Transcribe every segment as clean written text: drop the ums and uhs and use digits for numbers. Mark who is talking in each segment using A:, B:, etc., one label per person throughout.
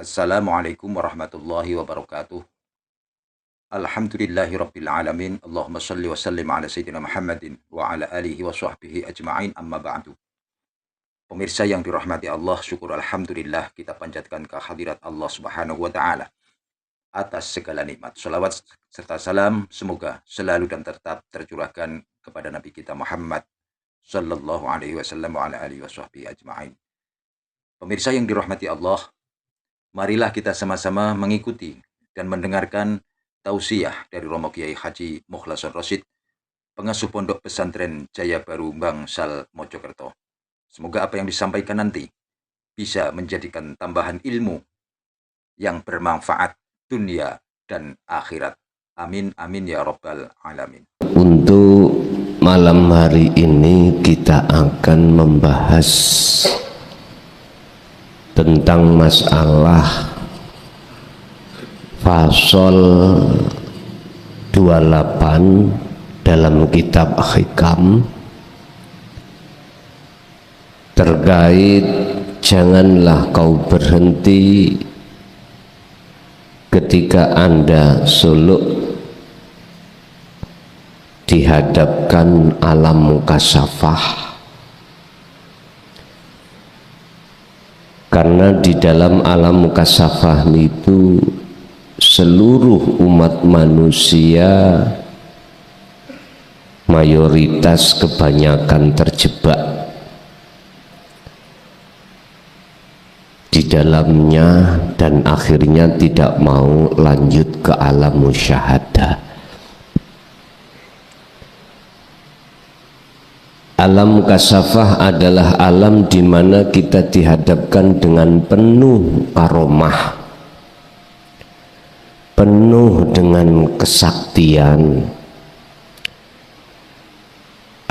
A: Assalamualaikum warahmatullahi wabarakatuh. Alhamdulillahi rabbil alamin. Allahumma salli wa sallim ala sayyidina Muhammadin wa ala alihi wa sahbihi ajma'in, amma ba'du. Pemirsa yang dirahmati Allah, syukur alhamdulillah kita panjatkan kehadirat Allah Subhanahu wa taala atas segala nikmat. Salawat serta salam semoga selalu dan tetap tercurahkan kepada Nabi kita Muhammad sallallahu alaihi wasallam wa ala alihi wa sahbihi ajma'in. Pemirsa yang dirahmati Allah, marilah kita sama-sama mengikuti dan mendengarkan tausiah dari Romo Kiai Haji Mukhlason Rosyid, pengasuh Pondok Pesantren Jaya Baru Bangsal Mojokerto. Semoga apa yang disampaikan nanti bisa menjadikan tambahan ilmu yang bermanfaat dunia dan akhirat. Amin amin ya rabbal alamin.
B: Untuk malam hari ini kita akan membahas tentang masalah fasal 28 dalam kitab Hikam terkait janganlah kau berhenti ketika Anda suluk dihadapkan alam mukasafah, karena di dalam alam mukasafah itu seluruh umat manusia mayoritas kebanyakan terjebak di dalamnya dan akhirnya tidak mau lanjut ke alam musyahadah. Alam mukasafah adalah alam di mana kita dihadapkan dengan penuh karomah, penuh dengan kesaktian.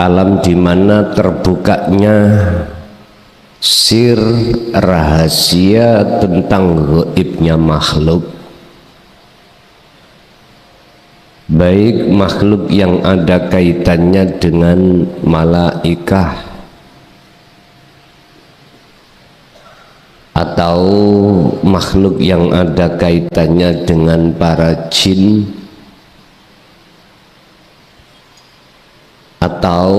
B: Alam di mana terbukanya sir rahasia tentang gaibnya makhluk, baik makhluk yang ada kaitannya dengan malaikah atau makhluk yang ada kaitannya dengan para jin atau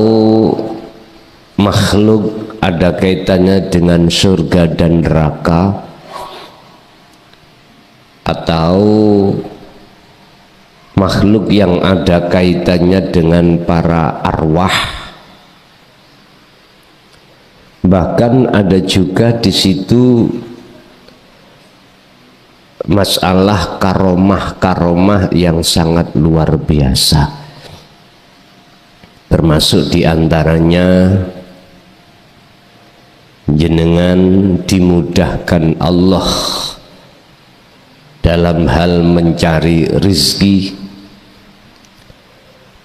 B: makhluk ada kaitannya dengan surga dan neraka atau makhluk yang ada kaitannya dengan para arwah. Bahkan ada juga di situ masalah karomah-karomah yang sangat luar biasa, termasuk diantaranya jenengan dimudahkan Allah dalam hal mencari rizki,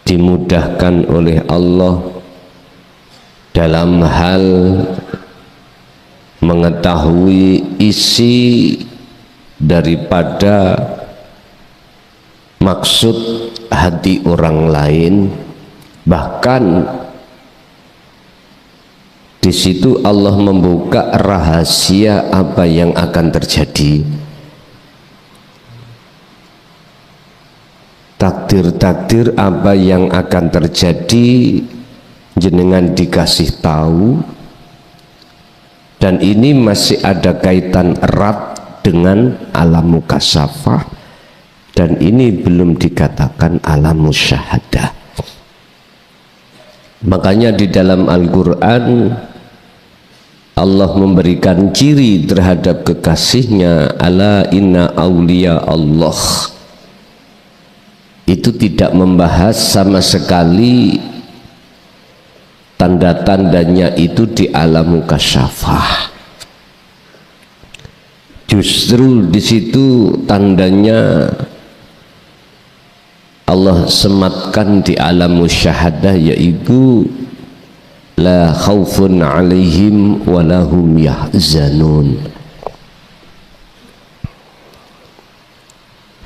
B: dimudahkan oleh Allah dalam hal mengetahui isi daripada maksud hati orang lain. Bahkan di situ Allah membuka rahasia apa yang akan terjadi, takdir-takdir apa yang akan terjadi jenengan dikasih tahu, dan ini masih ada kaitan erat dengan alam mukasafah, dan ini belum dikatakan alam musyahadah. Makanya di dalam Al-Quran Allah memberikan ciri terhadap kekasihnya, ala inna awliya Allah, itu tidak membahas sama sekali tanda-tandanya itu di alam mukasyafah. Justru di situ tandanya Allah sematkan di alam musyahadah, yaitu la khaufun alaihim wa lahum yahzanun.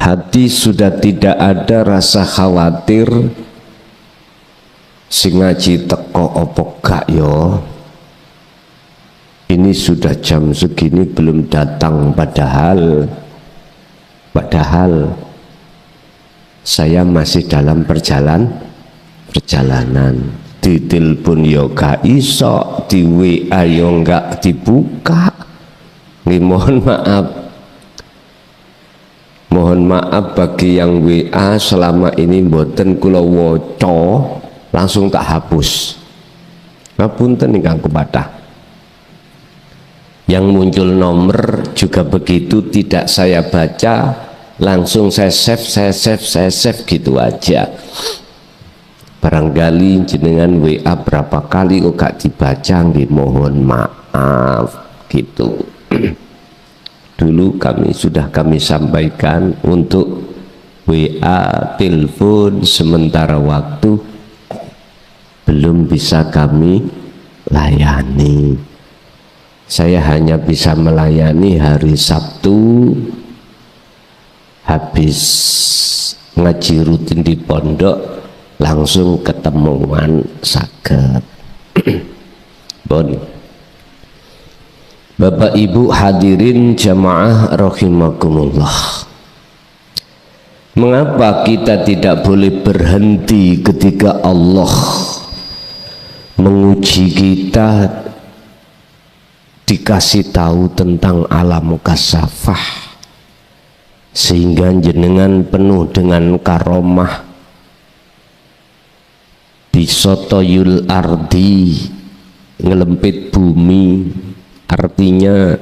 B: Hati sudah tidak ada rasa khawatir sing ngaji teko opo gak yo, ini sudah jam segini belum datang, padahal saya masih dalam perjalanan. Ditelepon yo gak iso, di WA yo gak dibuka. Mohon maaf bagi yang WA selama ini mboten kula waca, langsung tak hapus. Ngapunten ingkang kepada. Yang muncul nomor juga begitu, tidak saya baca, langsung saya save gitu aja. Barangkali jenengan WA berapa kali kok gak dibaca, nggih mohon maaf gitu. Dulu sudah kami sampaikan untuk WA, telepon sementara waktu belum bisa kami layani. Saya hanya bisa melayani hari Sabtu habis ngaji rutin di pondok, langsung ketemuan saged. Bon. Bapak Ibu hadirin jamaah rahimakumullah. Mengapa kita tidak boleh berhenti ketika Allah menguji kita, dikasih tahu tentang alam kasafah, sehingga jenengan penuh dengan karomah, bisotoyul ardi, ngelempit bumi, artinya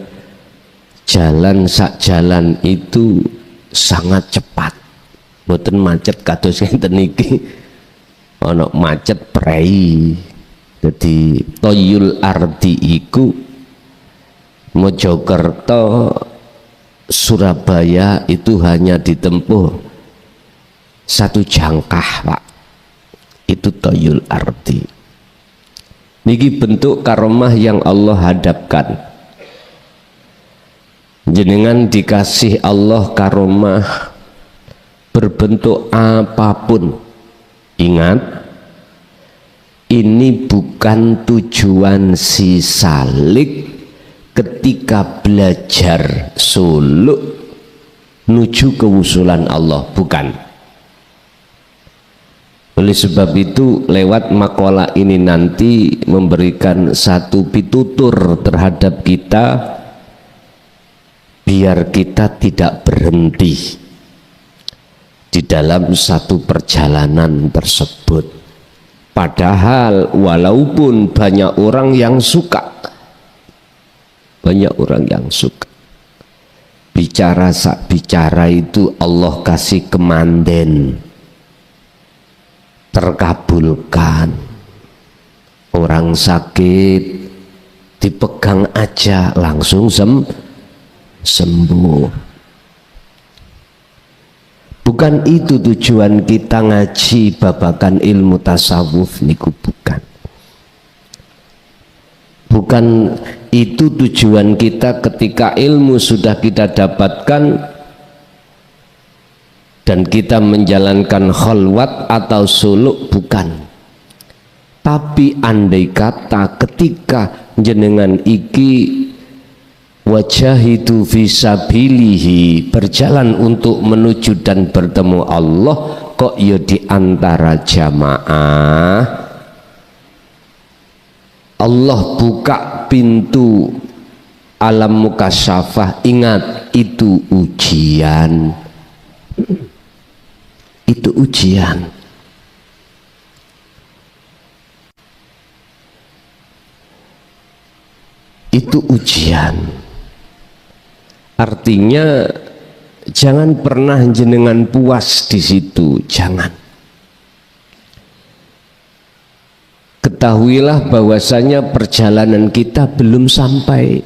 B: jalan sak jalan itu sangat cepat, mboten macet kados ngenten niki, ana macet prei. Jadi toyul ardi iku Mojokerto Surabaya itu hanya ditempuh 1 jangkah, Pak. Itu toyul ardi. Niki bentuk karomah yang Allah hadapkan. Jenengan dikasih Allah karomah berbentuk apapun. Ingat, ini bukan tujuan si salik ketika belajar suluk menuju kewusulan Allah, bukan. Oleh sebab itu lewat makalah ini nanti memberikan satu pitutur terhadap kita biar kita tidak berhenti di dalam satu perjalanan tersebut. Padahal walaupun banyak orang yang suka, bicara sak bicara itu Allah kasih kemanden, terkabulkan. Orang sakit dipegang aja langsung sembuh. Bukan itu tujuan kita ngaji babakan ilmu tasawuf niku, bukan itu tujuan kita ketika ilmu sudah kita dapatkan dan kita menjalankan khalwat atau suluk, bukan. Tapi andai kata ketika jenengan iki wajahidu fisabilihi, berjalan untuk menuju dan bertemu Allah, kok ya di antara jamaah Allah buka pintu alam mukasyafah. Ingat, itu ujian, itu ujian. Itu ujian. Artinya jangan pernah jenengan puas di situ, jangan. Ketahuilah bahwasanya perjalanan kita belum sampai.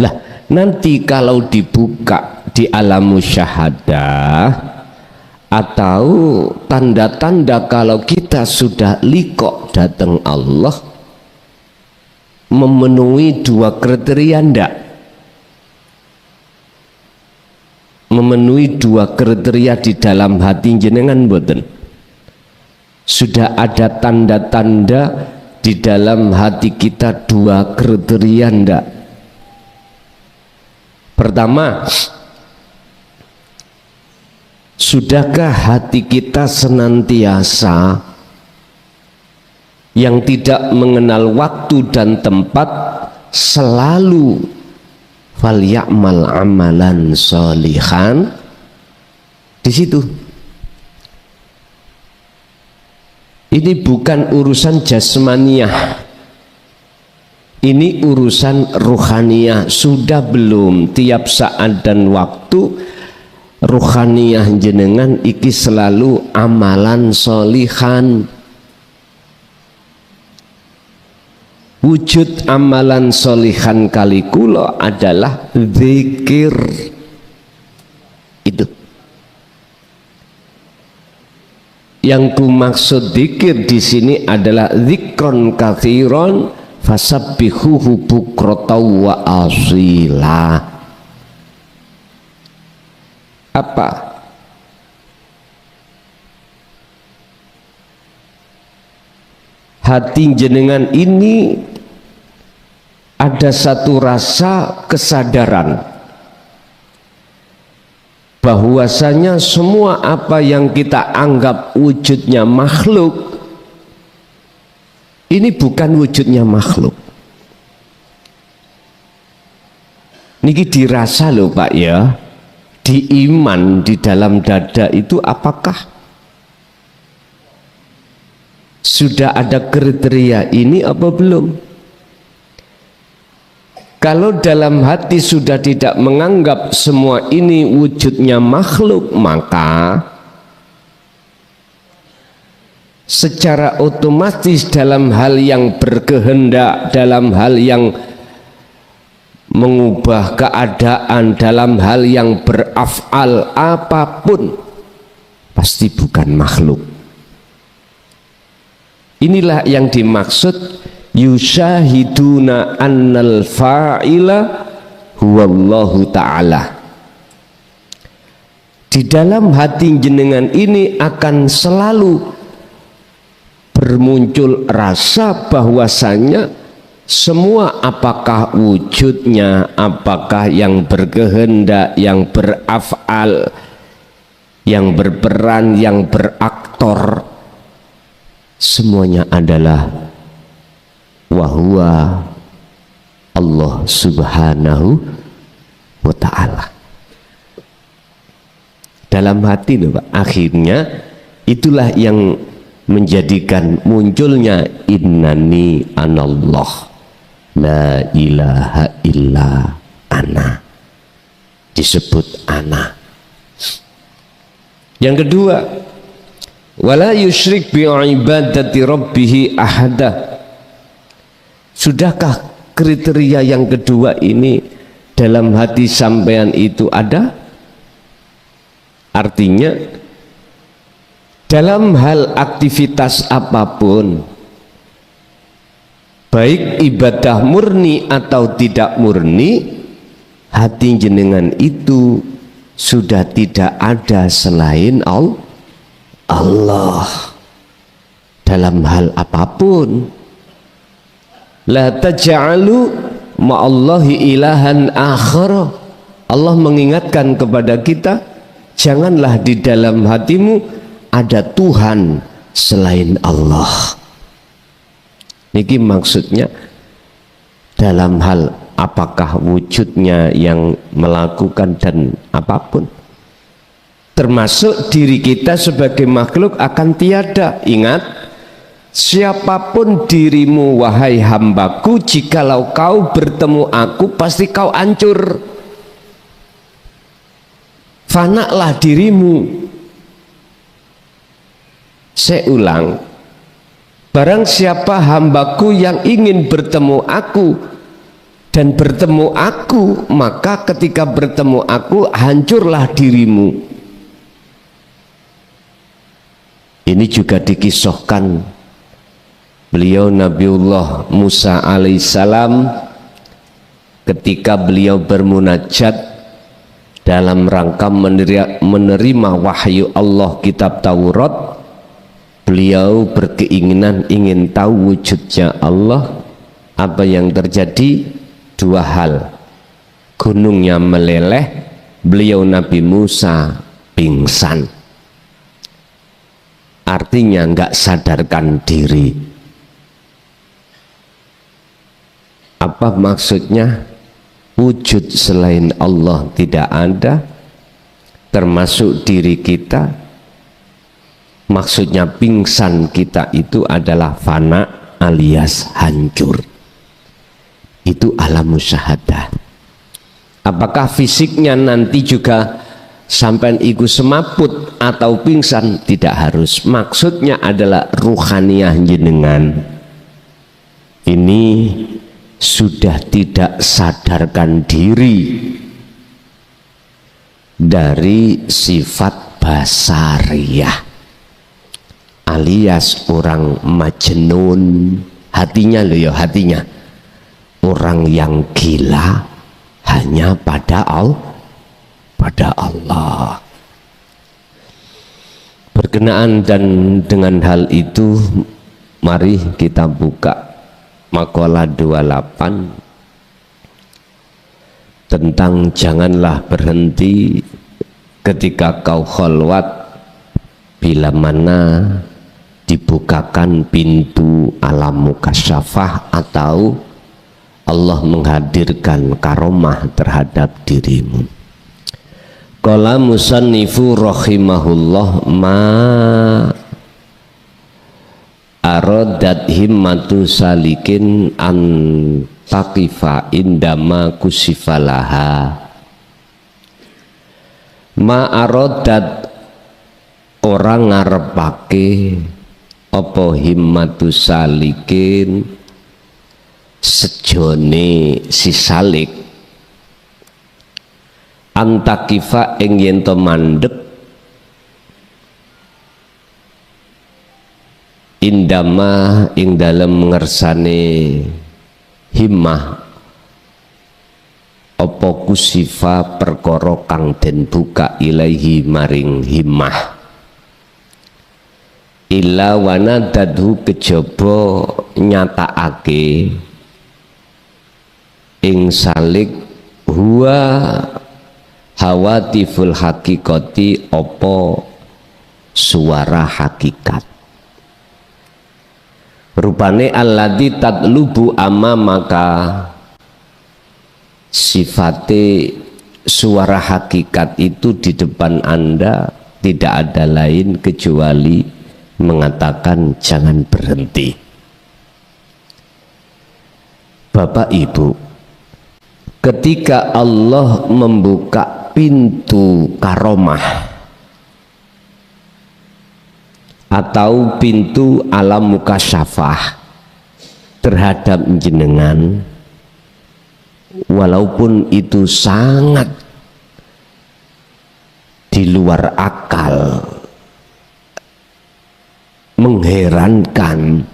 B: Lah, nanti kalau dibuka di alam musyahadah atau tanda-tanda kalau kita sudah liqo datang Allah, memenuhi 2 kriteria ndak? Memenuhi 2 kriteria di dalam hati jenengan mboten? Sudah ada tanda-tanda di dalam hati kita dua kriteria ndak? Pertama, sudahkah hati kita senantiasa yang tidak mengenal waktu dan tempat selalu falyamal amalan sholihan? Di situ. Ini bukan urusan jasmaniah, ini urusan ruhaniyah. Sudah belum tiap saat dan waktu ruhaniyah jenengan iki selalu amalan sholihan? Wujud amalan sholihan kali kula adalah zikir. Itu yang ku maksud zikir di sini adalah zikron katsiron fasabbihuhu bukratan wa asila. Apa? Hati jenengan ini ada satu rasa kesadaran bahwasanya semua apa yang kita anggap wujudnya makhluk ini bukan wujudnya makhluk. Niki dirasa loh Pak ya, di iman di dalam dada itu apakah sudah ada kriteria ini apa belum? Kalau dalam hati sudah tidak menganggap semua ini wujudnya makhluk, maka secara otomatis dalam hal yang berkehendak, dalam hal yang mengubah keadaan, dalam hal yang beraf'al apapun, pasti bukan makhluk. Inilah yang dimaksud yusyahiduna annal fa'ila huwallahu ta'ala. Di dalam hati jenengan ini akan selalu bermuncul rasa bahwasanya semua apakah wujudnya, apakah yang berkehendak, yang beraf'al, yang berperan, yang beraktor, semuanya adalah wahwa Allah subhanahu wa ta'ala. Dalam hati loh Pak, akhirnya itulah yang menjadikan munculnya innani anallah la ilaha illa ana, disebut ana. Yang kedua, wala yusyrik bi ibadati rabbih ahada. Sudahkah kriteria yang kedua ini dalam hati sampean itu ada? Artinya dalam hal aktivitas apapun, baik ibadah murni atau tidak murni, hati jenengan itu sudah tidak ada selain Allah dalam hal apapun. La taj'alu ma'allahi ilahan akhara. Allah mengingatkan kepada kita, janganlah di dalam hatimu ada Tuhan selain Allah. Niki maksudnya dalam hal apakah wujudnya yang melakukan dan apapun, termasuk diri kita sebagai makhluk akan tiada. Ingat, siapapun dirimu wahai hambaku, jikalau kau bertemu aku pasti kau hancur, fanaklah dirimu. Saya ulang, barang siapa hambaku yang ingin bertemu aku dan bertemu aku, maka ketika bertemu aku hancurlah dirimu. Ini juga dikisahkan beliau Nabiullah Musa alaihissalam ketika beliau bermunajat dalam rangka menerima wahyu Allah kitab Taurat. beliau berkeinginan ingin tahu wujudnya Allah. Apa yang terjadi? Dua hal. Gunungnya meleleh, beliau Nabi Musa pingsan, artinya nggak sadarkan diri. Apa maksudnya? Wujud selain Allah tidak ada, termasuk diri kita. Maksudnya pingsan kita itu adalah fana alias hancur. Itu alam musyahadah. Apakah fisiknya nanti juga sampai iku semaput atau pingsan? Tidak harus. Maksudnya adalah ruhaniyah jenengan ini sudah tidak sadarkan diri dari sifat basariyah, alias orang majnun. Hatinya loh ya, hatinya orang yang gila hanya pada Allah. Berkenaan dan dengan hal itu, mari kita buka makalah 28 tentang janganlah berhenti ketika kau kholwat bila mana dibukakan pintu alam mukasyafah atau Allah menghadirkan karomah terhadap dirimu. Qala musannifu rahimahullah ma aradat himmatu salikin an taqifa indama kusifalaha. Ma aradat orang ngarepake apa himmatu salikin sejone si salik antakifa ing yen to mandeg indama ing dalem ngersane himmah apa kusifa perkara kang den buka ilaihi maring himmah illa wanadadhu kejaba nyatakake ing salik huwa hawatiful hakikati opo suara hakikat rupane alladzi tatlubu amma maka sifate suara hakikat itu di depan Anda tidak ada lain kecuali mengatakan jangan berhenti. Bapak Ibu, ketika Allah membuka pintu karomah atau pintu alam mukasyafah terhadap jenengan, walaupun itu sangat di luar akal, mengherankan,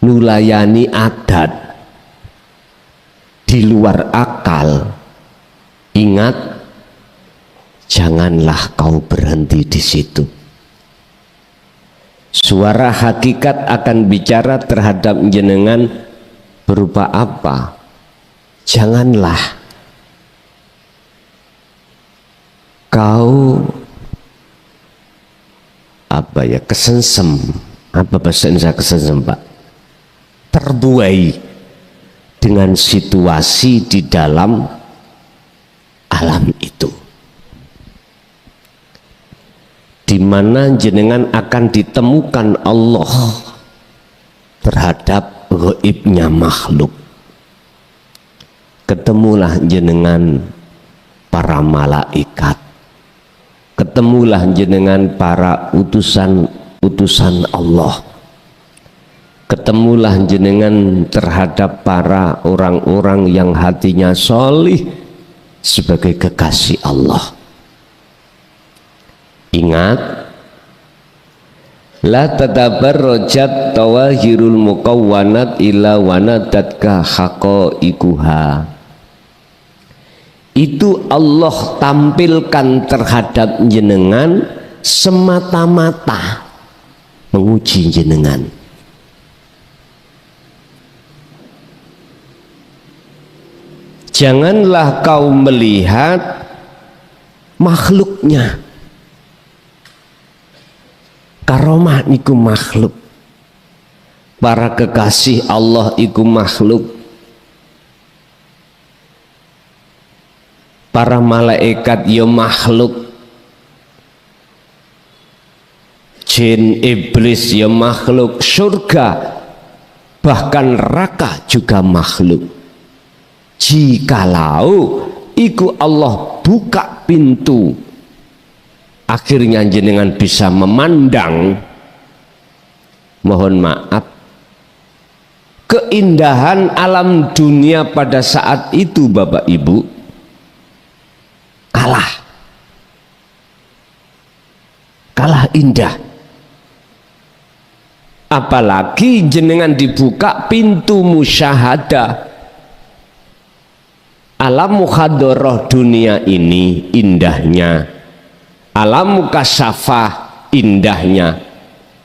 B: nulayani adat, di luar akal, ingat, janganlah kau berhenti di situ. Suara hakikat akan bicara terhadap jenengan berupa apa? Janganlah kau kesensem. Apa bahasa Indonesia kesensem, Pak? Terbuai dengan situasi di dalam alam itu, di mana jenengan akan ditemukan Allah terhadap gaibnya makhluk. Ketemulah jenengan para malaikat, ketemulah jenengan para utusan Allah, ketemulah jenengan terhadap para orang-orang yang hatinya solih sebagai kekasih Allah. Ingat, la tatabarrajat tawahirul muqawwanat ila wanadatka haqaiquha. Itu Allah tampilkan terhadap jenengan semata-mata menguji jenengan. Janganlah kau melihat makhluknya. Karomah niku makhluk, para kekasih Allah iku makhluk, para malaikat ya makhluk, jin iblis ya makhluk, surga bahkan neraka juga makhluk. Jikalau iku Allah buka pintu, akhirnya jenengan bisa memandang, mohon maaf, keindahan alam dunia pada saat itu Bapak Ibu kalah indah. Apalagi jenengan dibuka pintu musyahadah, alam mukhadharah dunia ini indahnya, alam mukasyafah indahnya,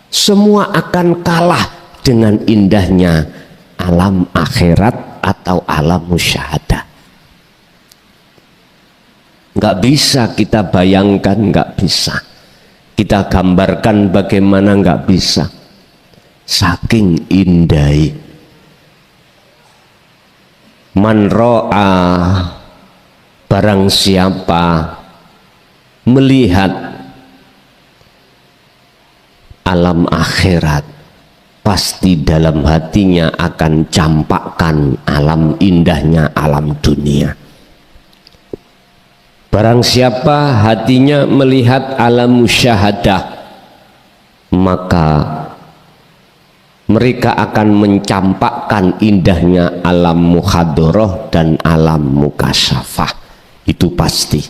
B: semua akan kalah dengan indahnya alam akhirat atau alam musyahadah. Nggak bisa kita bayangkan, nggak bisa kita gambarkan bagaimana, nggak bisa, saking indahnya. Man ro'a, barang siapa melihat alam akhirat, pasti dalam hatinya akan campakkan alam indahnya alam dunia. Barang siapa hatinya melihat alam musyahadah, maka mereka akan mencampakkan indahnya alam mukhadharah dan alam mukasyafah, itu pasti.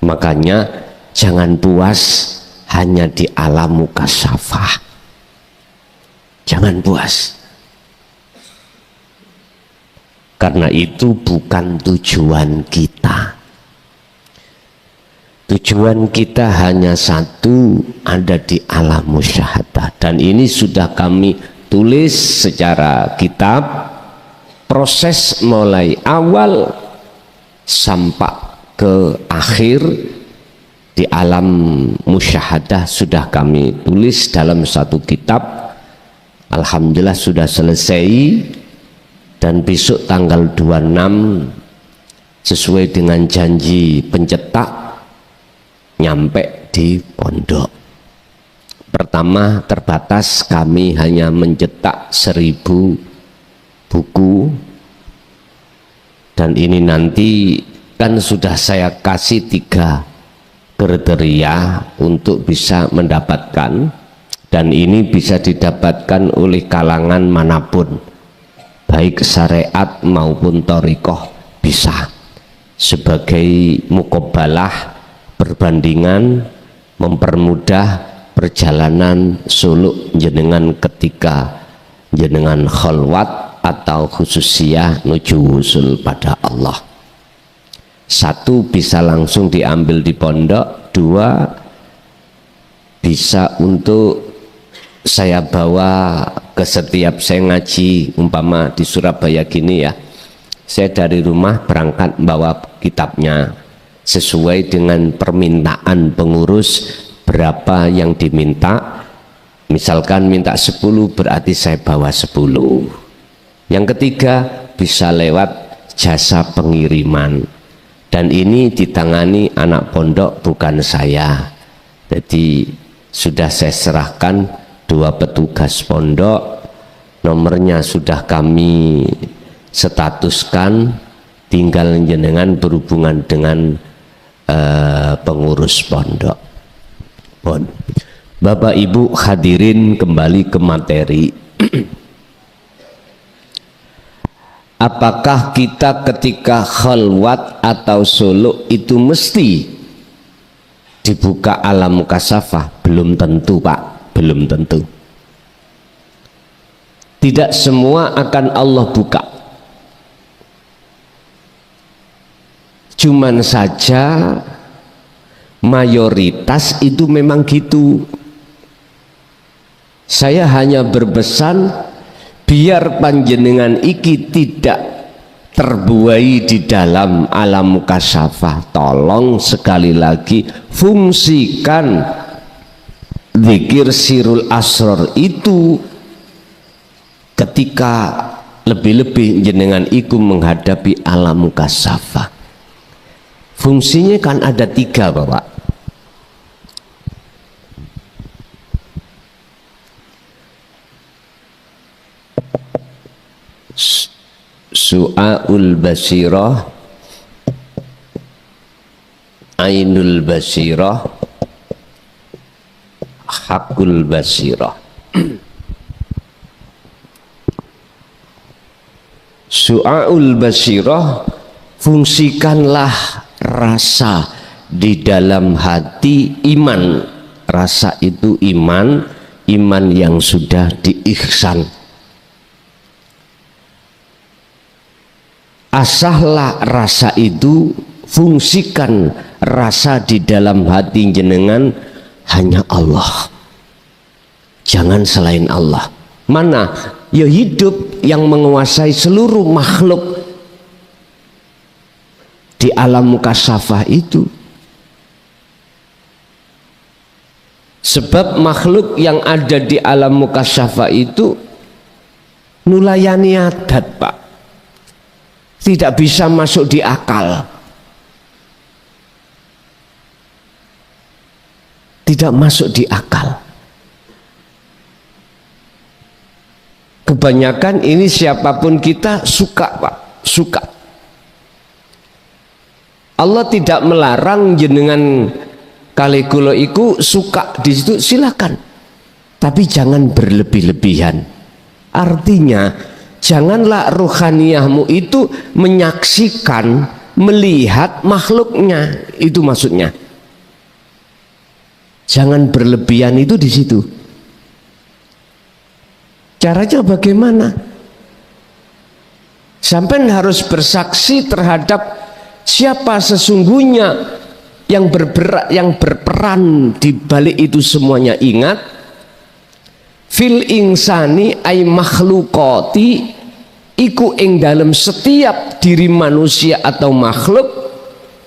B: Makanya jangan puas hanya di alam mukasyafah, jangan puas, karena itu bukan tujuan kita. Tujuan kita hanya satu, ada di alam musyahadah, dan ini sudah kami tulis secara kitab, proses mulai awal sampai ke akhir di alam musyahadah sudah kami tulis dalam satu kitab. Alhamdulillah sudah selesai, dan besok tanggal 26 sesuai dengan janji pencetak nyampe di pondok. Pertama terbatas, kami hanya mencetak 1000 buku, dan ini nanti kan sudah saya kasih 3 kriteria untuk bisa mendapatkan, dan ini bisa didapatkan oleh kalangan manapun, baik syariat maupun thariqah bisa, sebagai muqabbalah, perbandingan, mempermudah perjalanan suluk jenengan ketika jenengan khalwat atau khususiyah nuju usul pada Allah. 1 bisa langsung diambil di pondok, 2 bisa untuk saya bawa ke setiap saya ngaji, umpama di Surabaya gini ya, saya dari rumah berangkat bawa kitabnya sesuai dengan permintaan pengurus berapa yang diminta. Misalkan minta 10, berarti saya bawa 10. Yang ketiga bisa lewat jasa pengiriman, dan ini ditangani anak pondok bukan saya. Jadi sudah saya serahkan 2 petugas pondok, nomornya sudah kami statuskan, tinggal jenengan berhubungan dengan pengurus pondok. Bapak Ibu hadirin, kembali ke materi. Apakah kita ketika khalwat atau suluk itu mesti dibuka alam mukasyafah? Belum tentu Pak, belum tentu. Tidak semua akan Allah buka. Cuman saja mayoritas itu memang gitu. Saya hanya berpesan biar panjenengan iki tidak terbuai di dalam alam mukasyafah. Tolong sekali lagi fungsikan zikir sirul asror itu ketika lebih-lebih jenengan iku menghadapi alam mukasyafah. Fungsinya kan ada 3, Bapak. Su'aul basirah, ainul basirah, hakul basirah. Su'aul basirah, fungsikanlah rasa di dalam hati iman. Rasa itu iman, iman yang sudah diihsan. Asahlah rasa itu, fungsikan rasa di dalam hati jenengan hanya Allah, jangan selain Allah. Mana? Ya hidup yang menguasai seluruh makhluk di alam mukasyafah itu. Sebab makhluk yang ada di alam mukasyafah itu nulayani adat, Pak, tidak bisa masuk di akal, tidak masuk di akal. Kebanyakan ini siapapun kita suka, Pak, suka. Allah tidak melarang jenengan kali kula iku suka di situ, silakan, tapi jangan berlebih-lebihan. Artinya janganlah rohaniyahmu itu menyaksikan, melihat makhluknya, itu maksudnya. Jangan berlebihan itu di situ. Caranya bagaimana? Sampai harus bersaksi terhadap siapa sesungguhnya yang berperan di balik itu semuanya. Ingat, fil insani ay makhlukoti, iku ing dalam setiap diri manusia atau makhluk,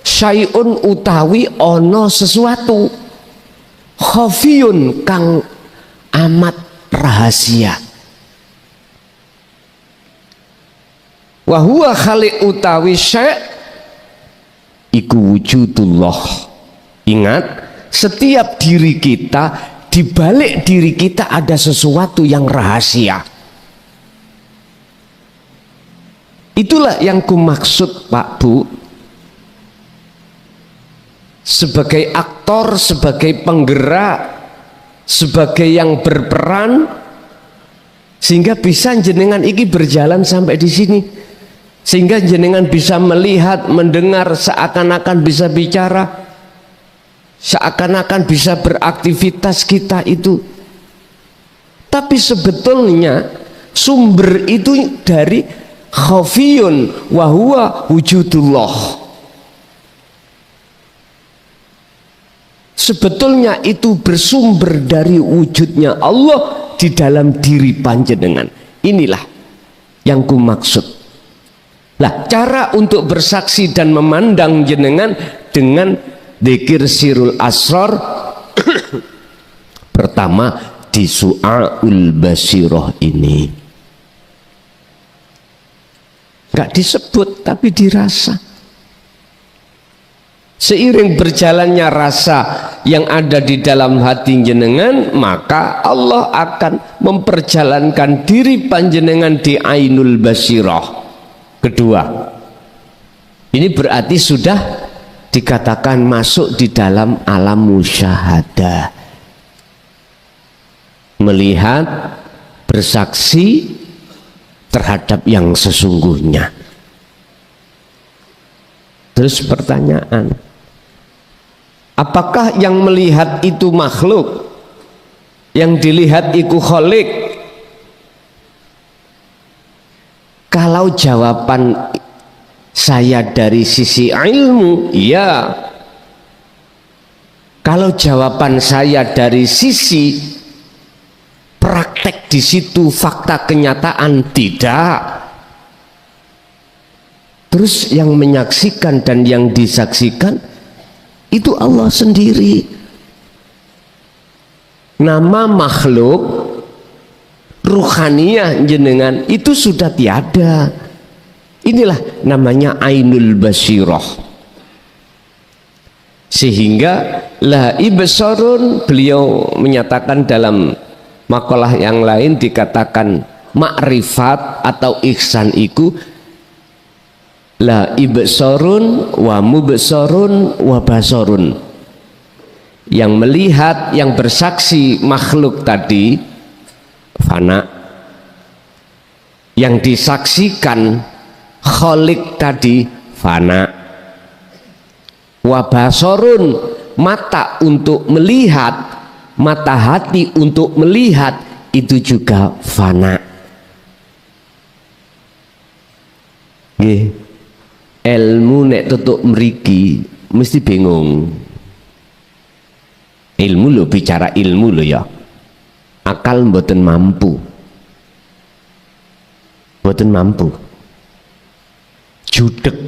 B: syai'un utawi ono sesuatu, khafiyun kang amat rahasia. Wahuwa khaliq utawi syai' iku wujudullah. Ingat, setiap diri kita, di balik diri kita ada sesuatu yang rahasia. Itulah yang kumaksud, Pak, Bu, sebagai aktor, sebagai penggerak, sebagai yang berperan, sehingga bisa jenengan iki berjalan sampai di sini, sehingga jenengan bisa melihat, mendengar, seakan-akan bisa bicara, seakan-akan bisa beraktivitas kita itu. Tapi sebetulnya sumber itu dari khafiyun wa huwa wujudullah. Sebetulnya itu bersumber dari wujudnya Allah di dalam diri panjenengan. Inilah yang ku maksud. Nah, cara untuk bersaksi dan memandang jenengan dengan dzikir sirul asrar pertama di su'aul basirah ini. Gak disebut tapi dirasa. Seiring berjalannya rasa yang ada di dalam hati jenengan, maka Allah akan memperjalankan diri panjenengan di ainul basirah. Kedua, ini berarti sudah dikatakan masuk di dalam alam musyahadah, melihat, bersaksi terhadap yang sesungguhnya. Terus pertanyaan, apakah yang melihat itu makhluk, yang dilihat itu khalik? Kalau jawaban saya dari sisi ilmu, ya. Kalau jawaban saya dari sisi praktek di situ, fakta kenyataan, tidak. Terus yang menyaksikan dan yang disaksikan itu Allah sendiri. Nama makhluk ruhaniyah jenengan itu sudah tiada. Inilah namanya ainul basirah. Sehingga la ibsarun, beliau menyatakan dalam makalah yang lain dikatakan makrifat atau ihsan iku la ibsarun wa mubsarun wa basarun. Yang melihat, yang bersaksi makhluk tadi fana, yang disaksikan khalik tadi fana, wa basarun, mata untuk melihat, mata hati untuk melihat itu juga fana. Nggih, ilmu nek tutuk mriki mesti bingung. Ilmu lo, bicara ilmu lo ya, akal mboten mampu, mboten mampu, judek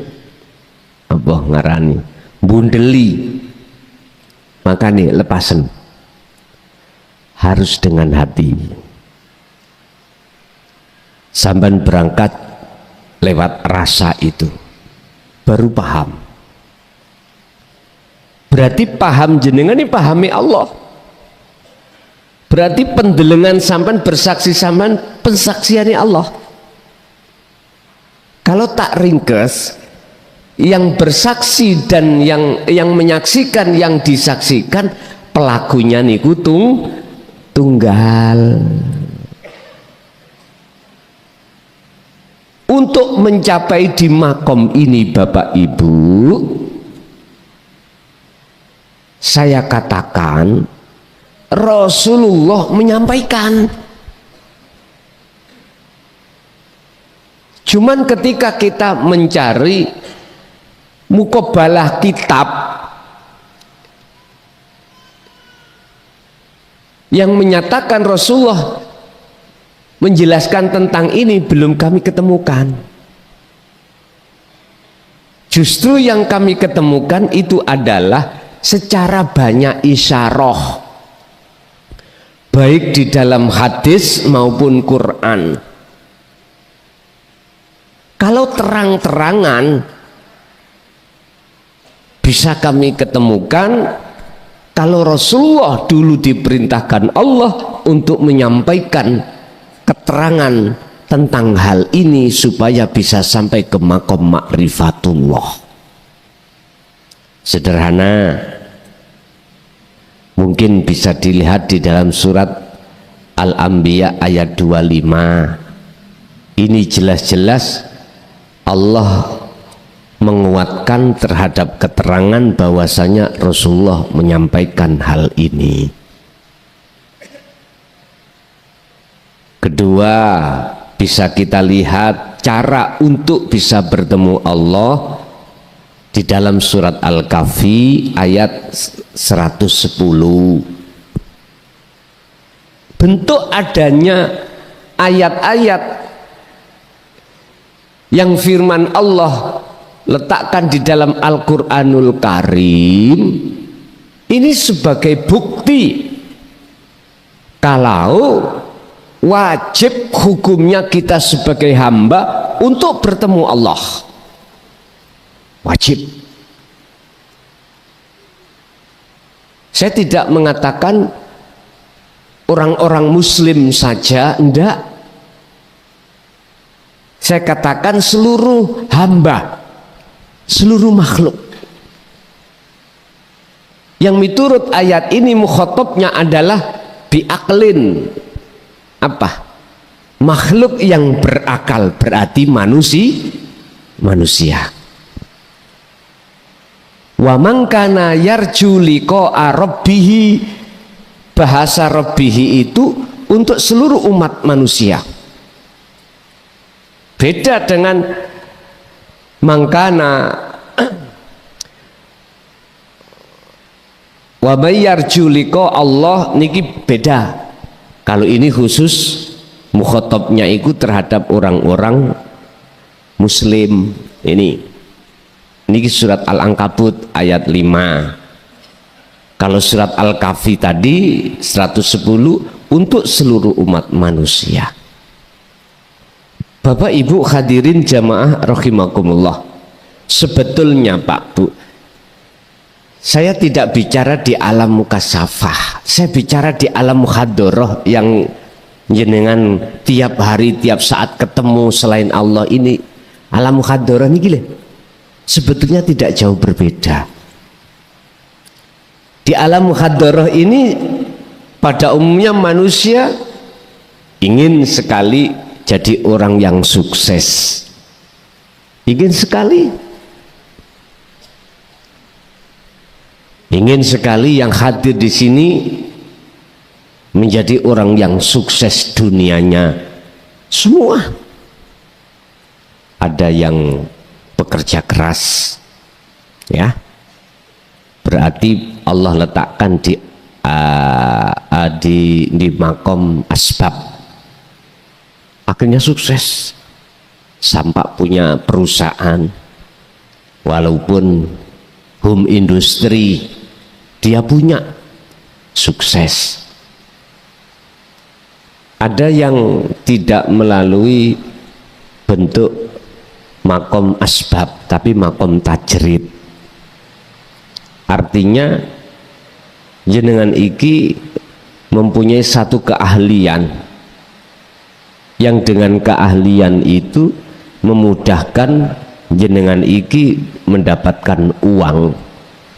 B: apa ngarani, bundeli, makanya lepasen, harus dengan hati. Sampai berangkat lewat rasa itu baru paham. Berarti paham jenengan ini pahami Allah. Berarti pendelengan sampan bersaksi sampan pensaksiannya Allah. Kalau tak ringkes, yang bersaksi dan yang menyaksikan, yang disaksikan, pelakunya niku tunggal. Untuk mencapai di makom ini Bapak Ibu, saya katakan Rasulullah menyampaikan. Cuman ketika kita mencari mukobalah kitab yang menyatakan Rasulullah menjelaskan tentang ini, belum kami ketemukan. Justru yang kami ketemukan itu adalah secara banyak isyarah, baik di dalam hadis maupun Quran. Kalau terang-terangan bisa kami ketemukan kalau Rasulullah dulu diperintahkan Allah untuk menyampaikan keterangan tentang hal ini supaya bisa sampai ke makom ma'rifatullah. Sederhana, mungkin bisa dilihat di dalam surat Al-Anbiya ayat 25. Ini jelas-jelas Allah menguatkan terhadap keterangan bahwasanya Rasulullah menyampaikan hal ini. Kedua, bisa kita lihat cara untuk bisa bertemu Allah di dalam surat Al-Kahfi ayat 110. Bentuk adanya ayat-ayat yang firman Allah letakkan di dalam Al-Quranul Karim ini sebagai bukti kalau wajib hukumnya kita sebagai hamba untuk bertemu Allah. Wajib. Saya tidak mengatakan orang-orang muslim saja, enggak. Saya katakan seluruh hamba, seluruh makhluk. Yang miturut ayat ini mukhatabnya adalah biaklin. Apa? Makhluk yang berakal, berarti manusia. Wa man kana yarju liqa'a rabbih, bahasa rabbih itu untuk seluruh umat manusia. Beda dengan mangkana wa may yarju liqa Allah, niki beda. Kalau ini khusus mukhatabnya itu terhadap orang-orang muslim. Ini surat Al-Ankabut ayat 5. Kalau surat Al-Kahfi tadi 110 untuk seluruh umat manusia. Bapak Ibu hadirin jamaah rahimakumullah, sebetulnya Pak Bu, saya tidak bicara di alam mukasyafah, saya bicara di alam muhadharah yang jenengan tiap hari tiap saat ketemu selain Allah ini. Alam muhadharah ini gila, sebetulnya tidak jauh berbeda. Di alam muhadharah ini pada umumnya manusia ingin sekali jadi orang yang sukses, ingin sekali yang hadir di sini menjadi orang yang sukses dunianya. Semua ada yang bekerja keras, ya, berarti Allah letakkan di makom asbab, akhirnya sukses sampai punya perusahaan, walaupun home industry dia punya, sukses. Ada yang tidak melalui bentuk makom asbab tapi makom tajrid, artinya jenengan iki mempunyai satu keahlian yang dengan keahlian itu memudahkan jenengan iki mendapatkan uang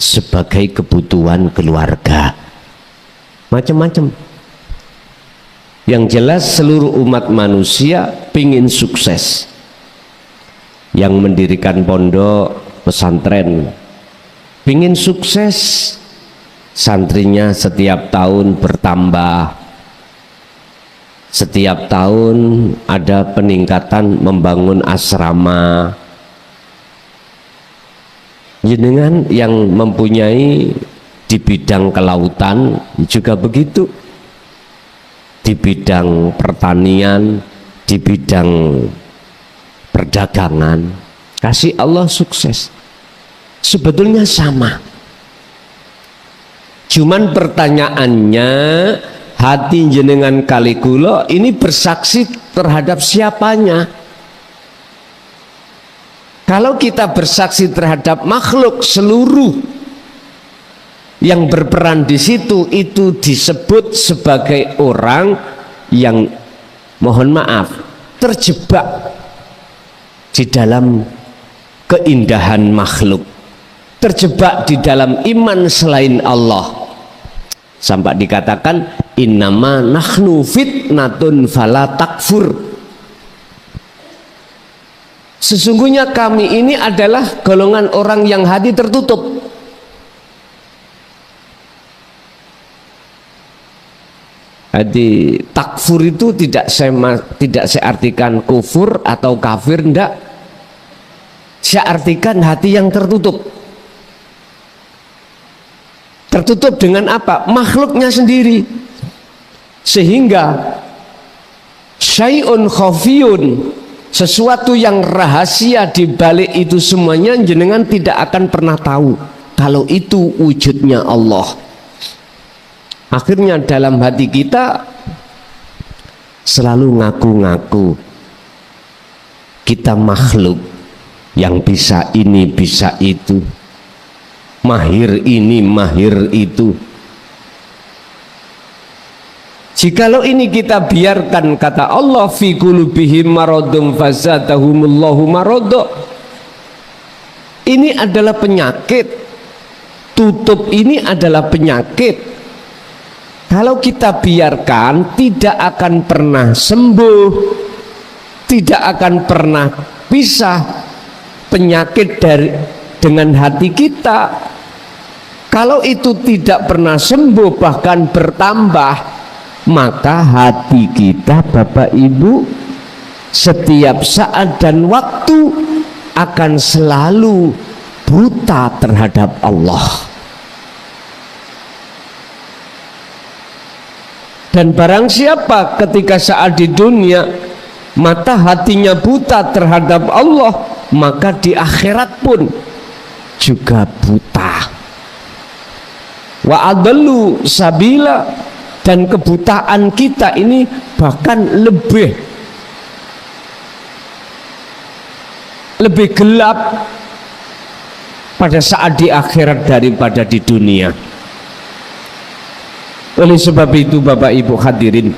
B: sebagai kebutuhan keluarga, macam-macam. Yang jelas seluruh umat manusia pingin sukses. Yang mendirikan pondok pesantren pingin sukses, santrinya setiap tahun bertambah, setiap tahun ada peningkatan membangun asrama. Jenengan yang mempunyai di bidang kelautan juga begitu, di bidang pertanian, di bidang perdagangan, kasih Allah sukses. Sebetulnya sama, cuman pertanyaannya hati jenengan kali kula ini bersaksi terhadap siapanya. Kalau kita bersaksi terhadap makhluk seluruh yang berperan di situ, itu disebut sebagai orang yang, mohon maaf, terjebak di dalam keindahan makhluk, terjebak di dalam iman selain Allah, sampai dikatakan innama nahnu fitnatun fala takfur. Sesungguhnya kami ini adalah golongan orang yang hati tertutup. Jadi takfur itu tidak saya artikan kufur atau kafir, enggak. Saya artikan hati yang tertutup. Tertutup dengan apa? Makhluknya sendiri. Sehingga syai'un khafiyun, sesuatu yang rahasia di balik itu semuanya jenengan tidak akan pernah tahu kalau itu wujudnya Allah. Akhirnya dalam hati kita selalu ngaku-ngaku kita makhluk yang bisa ini bisa itu, mahir ini mahir itu. Jikalau ini kita biarkan, kata Allah, fi qulubihim maradun fazadahumullahu marada, ini adalah penyakit, tutup ini adalah penyakit. Kalau kita biarkan, tidak akan pernah sembuh, tidak akan pernah pisah penyakit dengan hati kita. Kalau itu tidak pernah sembuh, bahkan bertambah, maka hati kita, Bapak Ibu, setiap saat dan waktu akan selalu buta terhadap Allah. Dan barang siapa ketika saat di dunia mata hatinya buta terhadap Allah, maka di akhirat pun juga buta. Wa adallu sabila, dan kebutaan kita ini bahkan lebih gelap pada saat di akhirat daripada di dunia. Oleh sebab itu Bapak Ibu hadirin,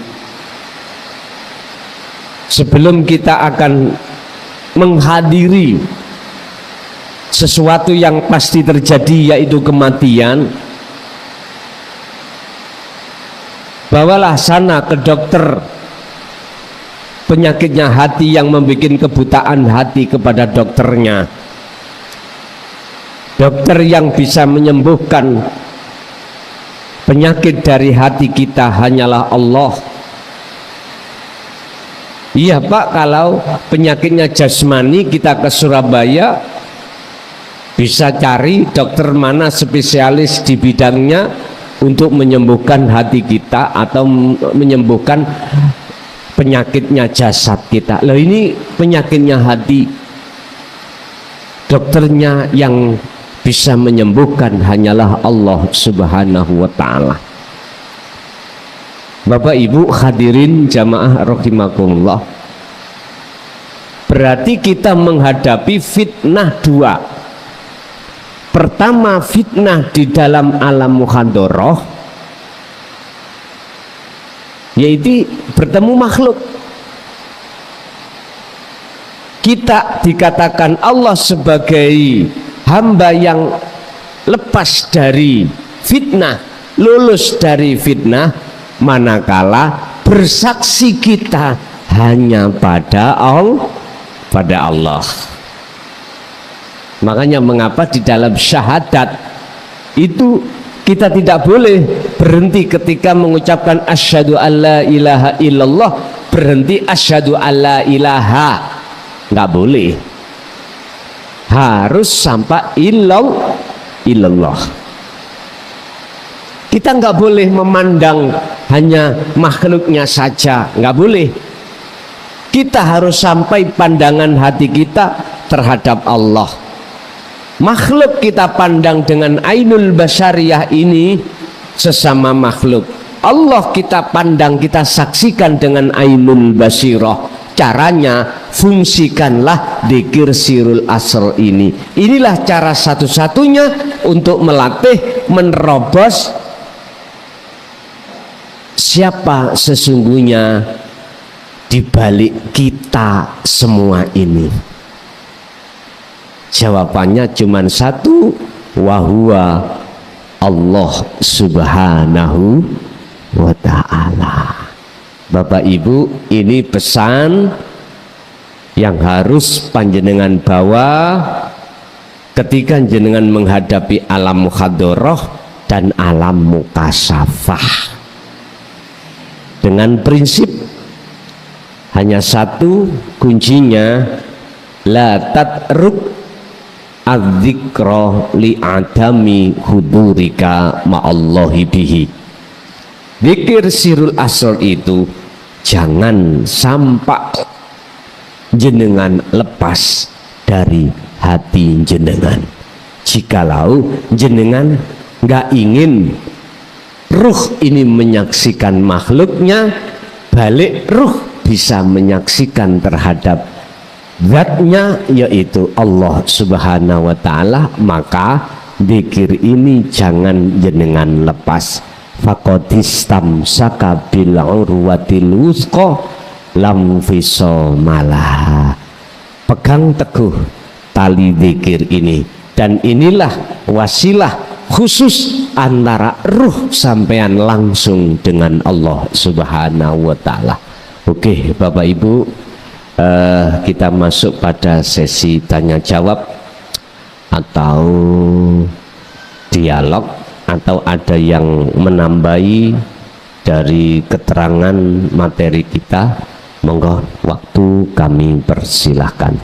B: sebelum kita akan menghadiri sesuatu yang pasti terjadi, yaitu kematian, bawalah sana ke dokter penyakitnya hati yang membuat kebutaan hati kepada dokternya. Dokter yang bisa menyembuhkan penyakit dari hati kita hanyalah Allah. Iya Pak, kalau penyakitnya jasmani kita ke Surabaya, bisa cari dokter mana spesialis di bidangnya untuk menyembuhkan hati kita atau menyembuhkan penyakitnya jasad kita. Loh, ini penyakitnya hati, dokternya yang bisa menyembuhkan hanyalah Allah Subhanahu wa ta'ala. Bapak Ibu hadirin jamaah rahimakumullah, berarti kita menghadapi fitnah dua. Pertama, fitnah di dalam alam muhadharah, yaitu bertemu makhluk. Kita dikatakan Allah sebagai hamba yang lepas dari fitnah, lulus dari fitnah, manakala bersaksi kita hanya pada Allah. Makanya mengapa di dalam syahadat itu kita tidak boleh berhenti ketika mengucapkan asyhadu alla ilaha illallah, berhenti asyhadu alla ilaha, nggak boleh, harus sampai illallah. Kita nggak boleh memandang hanya makhluknya saja, nggak boleh. Kita harus sampai pandangan hati kita terhadap Allah. Makhluk kita pandang dengan ainul basyariyah ini sesama makhluk. Allah kita pandang, kita saksikan dengan ainul basirah. Caranya fungsikanlah dzikir sirul asr ini. Inilah cara satu-satunya untuk melatih, menerobos siapa sesungguhnya di balik kita semua ini. Jawabannya cuma satu, wahwa Allah Subhanahu wa ta'ala. Bapak Ibu, ini pesan yang harus panjenengan bawa ketika jenengan menghadapi alam muhadharah dan alam mukasyafah. Dengan prinsip hanya satu kuncinya, la tatruk adzikra li adami hudurika ma'allahi bihi. Dzikir sirul asr itu jangan sampai jenengan lepas dari hati jenengan. Jikalau jenengan nggak ingin ruh ini menyaksikan makhluknya, balik ruh bisa menyaksikan terhadap zatnya, yaitu Allah Subhanahu wa ta'ala, maka dzikir ini jangan jenengan lepas. Faqadistam saka bil urwatil wusqa lam fisamalah. Pegang teguh tali dzikir ini, dan inilah wasilah khusus antara ruh sampean langsung dengan Allah Subhanahu wa ta'ala. Oke Bapak Ibu, kita masuk pada sesi tanya jawab atau dialog, atau ada yang menambahi dari keterangan materi kita, monggo waktu kami persilahkan.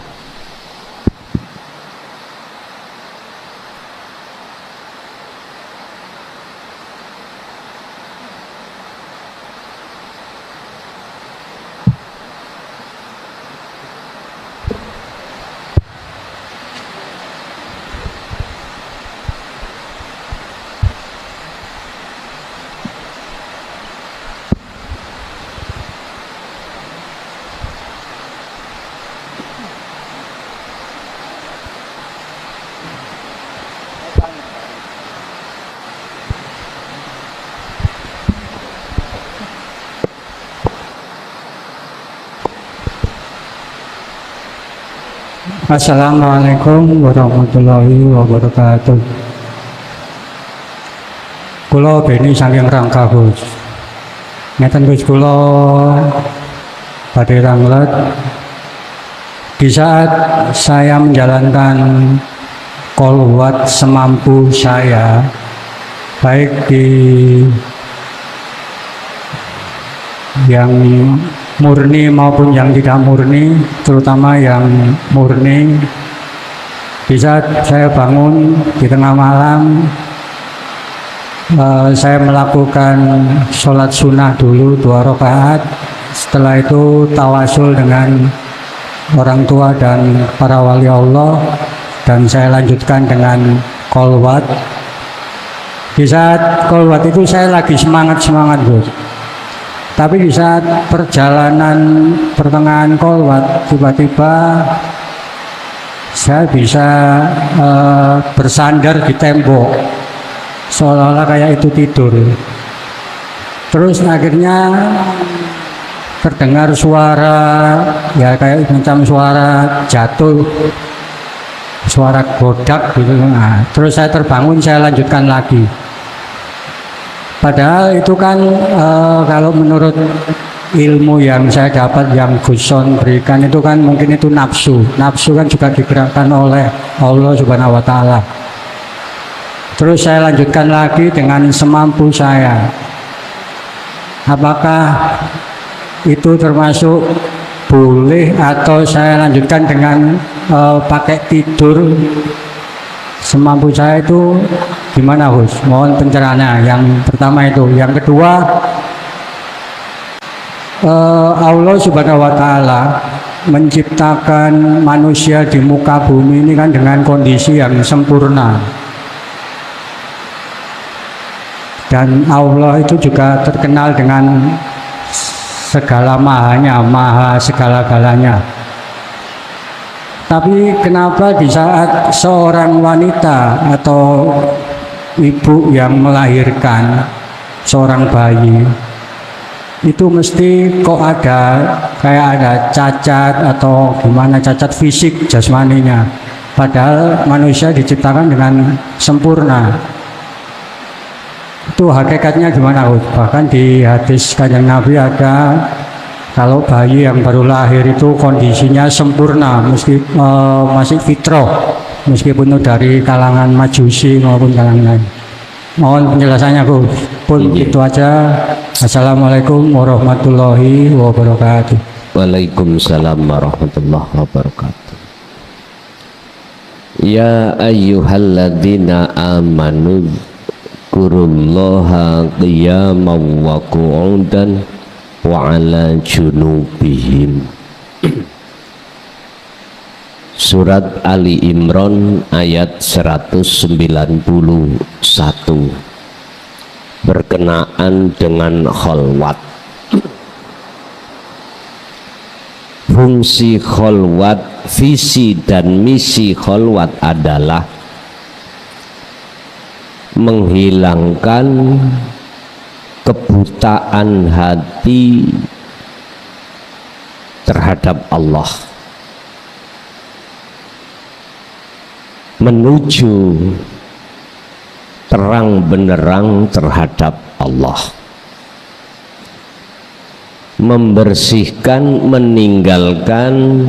C: Assalamualaikum warahmatullahi wabarakatuh. Kula beni saking Rangka Gus. Ngeten Gus, kula badhe ranglet di saat saya menjalankan kolwat semampu saya, baik di yang murni maupun yang tidak murni, terutama yang murni. Di saat saya bangun di tengah malam, saya melakukan sholat sunnah dulu 2 rakaat. Setelah itu tawasul dengan orang tua dan para wali Allah, dan saya lanjutkan dengan kolwat. Di saat kolwat itu saya lagi semangat Gus. Tapi di saat perjalanan pertengahan kolwat, tiba-tiba saya bisa bersandar di tembok, seolah-olah kayak itu tidur. Terus akhirnya terdengar suara, ya kayak macam suara jatuh, suara godak gitu. Nah, terus saya terbangun, saya lanjutkan lagi. Padahal itu kan kalau menurut ilmu yang saya dapat, yang Guson berikan itu kan mungkin itu nafsu. Nafsu kan juga digerakkan oleh Allah Subhanahu wa Ta'ala. Terus saya lanjutkan lagi dengan semampu saya. Apakah itu termasuk boleh atau saya lanjutkan dengan pakai tidur? Semampu saya itu gimana Gus? Mohon pencerahannya. Yang pertama itu. Yang kedua, Allah Subhanahu wa Ta'ala menciptakan manusia di muka bumi ini kan dengan kondisi yang sempurna. Dan Allah itu juga terkenal dengan segala mahanya, maha segala-galanya. Tapi kenapa di saat seorang wanita atau ibu yang melahirkan seorang bayi itu mesti kok kayak ada cacat atau gimana, cacat fisik jasmaninya, padahal manusia diciptakan dengan sempurna. Itu hakikatnya gimana Gus? Bahkan di hadis Kanjeng Nabi ada, kalau bayi yang baru lahir itu kondisinya sempurna, meski masih fitrah, meskipun itu dari kalangan Majusi maupun kalangan lain. Mohon penjelasannya Gus. Pun itu aja. Assalamualaikum warahmatullahi wabarakatuh.
B: Waalaikumsalam warahmatullahi wabarakatuh. Ya ayyuhalladzina amanu dzkurullaha qiyaman wa qu'udan wa ala junubihim. Surat Ali Imran ayat 191 berkenaan dengan kholwat. Fungsi kholwat, visi dan misi kholwat adalah menghilangkan kebutaan hati terhadap Allah, menuju terang benderang terhadap Allah, membersihkan, meninggalkan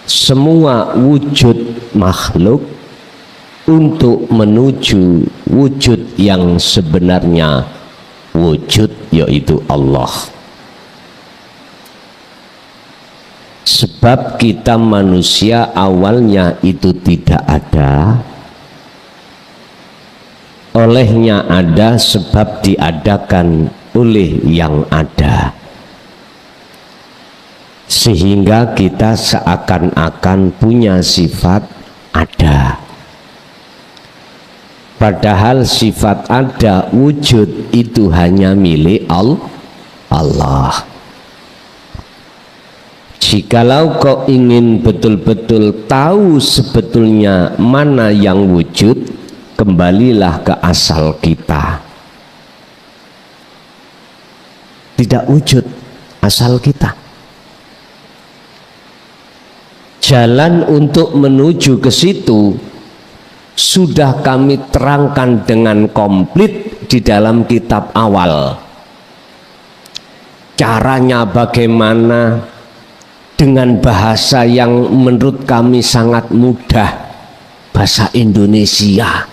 B: semua wujud makhluk untuk menuju wujud yang sebenarnya wujud, yaitu Allah. Sebab kita manusia awalnya itu tidak ada, olehnya ada sebab diadakan oleh yang ada, sehingga kita seakan-akan punya sifat ada. Padahal sifat ada, wujud itu hanya milik Allah. Jikalau kau ingin betul-betul tahu sebetulnya mana yang wujud, kembalilah ke asal kita. Tidak wujud asal kita. jalan untuk menuju ke situ sudah kami terangkan dengan komplit di dalam kitab awal. Caranya bagaimana, dengan bahasa yang menurut kami sangat mudah, bahasa Indonesia.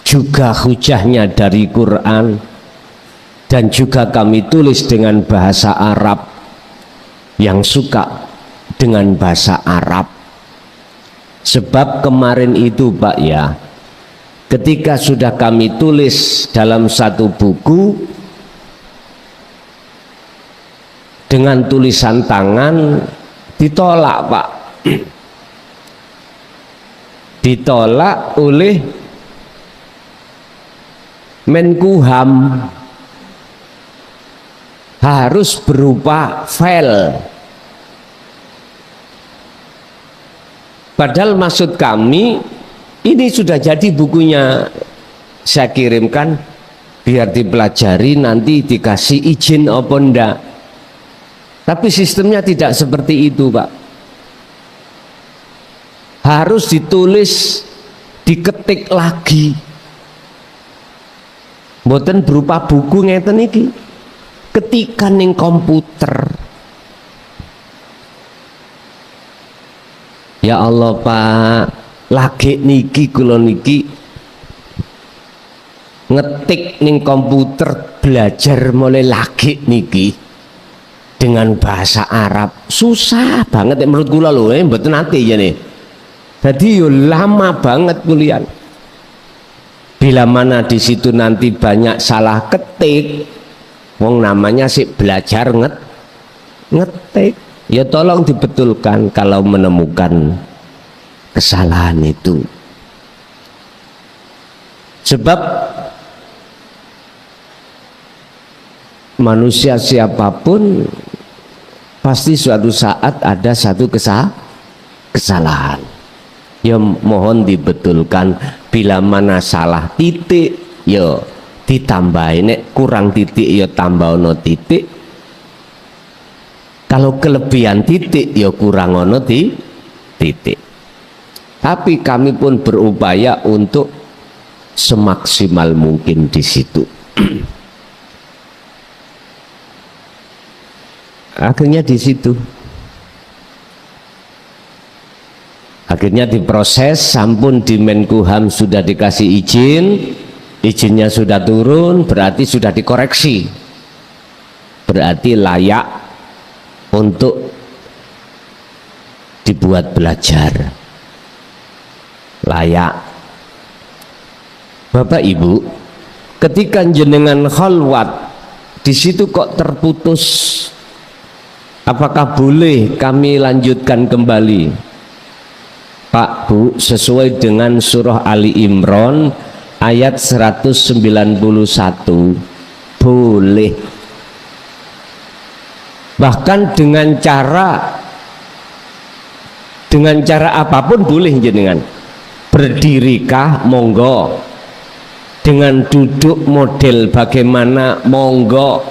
B: Juga hujahnya dari Quran, dan juga kami tulis dengan bahasa Arab yang suka dengan bahasa Arab. Sebab kemarin itu Pak ya, ketika sudah kami tulis dalam satu buku dengan tulisan tangan, ditolak Pak. Ditolak oleh Menkumham, harus berupa file. Padahal maksud kami ini sudah jadi bukunya, saya kirimkan biar dipelajari, nanti dikasih izin apa enggak. Tapi sistemnya tidak seperti itu Pak. Harus ditulis, diketik lagi. Mboten berupa buku ngeten iki. Ketikan ning komputer. Ya Allah Pak, lagi niki kula niki ngetik ning komputer, belajar mulai lagi niki dengan bahasa Arab susah banget menurut kula lho, mboten nate ya nih. Jadi yo lama banget kuliah. Bila mana di situ nanti banyak salah ketik, wong namanya sih belajar ngetik, ya tolong dibetulkan kalau menemukan kesalahan itu. Sebab manusia siapapun pasti suatu saat ada satu kesalahan. Ya mohon dibetulkan. Bila mana salah titik, ya ditambahin, nek kurang titik ya tambah ono titik. Kalau kelebihan titik ya kurang ono titik. Tapi kami pun berupaya untuk semaksimal mungkin di situ. Akhirnya di situ. Akhirnya diproses, sampun di Menkumham sudah dikasih izin, izinnya sudah turun, berarti sudah dikoreksi, berarti layak untuk dibuat belajar, layak. Bapak Ibu, ketika jenengan khalwat di situ kok terputus, apakah boleh kami lanjutkan kembali? Pak Bu, sesuai dengan surah Ali Imran ayat 191 boleh, bahkan dengan cara apapun boleh jenengan. Berdirikah monggo, dengan duduk model bagaimana monggo,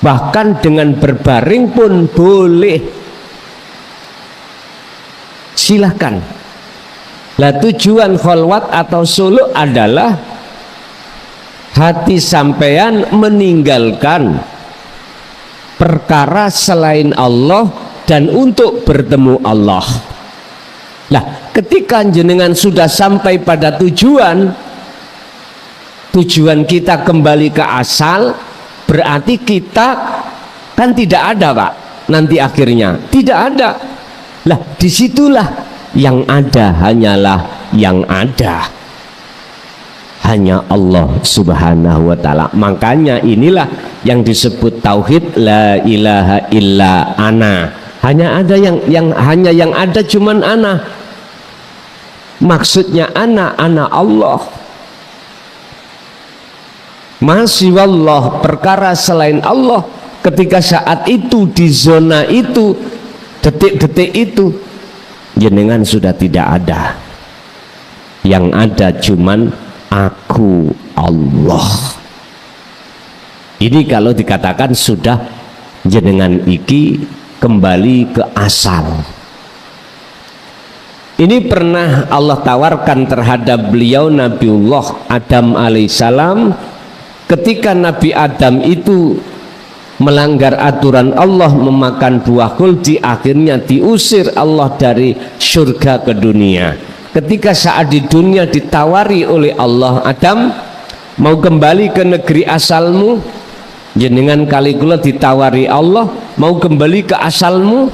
B: bahkan dengan berbaring pun boleh, silahkan. Lah tujuan khalwat atau suluk adalah hati sampean meninggalkan perkara selain Allah dan untuk bertemu Allah. Lah ketika jenengan sudah sampai pada tujuan kita kembali ke asal, berarti kita kan tidak ada Pak, nanti akhirnya tidak ada. Lah disitulah yang ada hanyalah yang ada, hanya Allah Subhanahu wa ta'ala. Makanya inilah yang disebut tauhid la ilaha illa ana. Hanya ada yang ada cuman ana. Maksudnya ana Allah. Masih wallah, perkara selain Allah ketika saat itu di zona itu, detik-detik itu jenengan sudah tidak ada. Yang ada cuman aku Allah. Ini kalau dikatakan sudah jenengan iki kembali ke asal. Ini pernah Allah tawarkan terhadap beliau Nabiullah Adam alaihissalam ketika Nabi Adam itu melanggar aturan Allah, memakan buah khuldi, akhirnya diusir Allah dari surga ke dunia. Ketika saat di dunia ditawari oleh Allah, Adam mau kembali ke negeri asalmu, jenengan kali kula ditawari Allah mau kembali ke asalmu.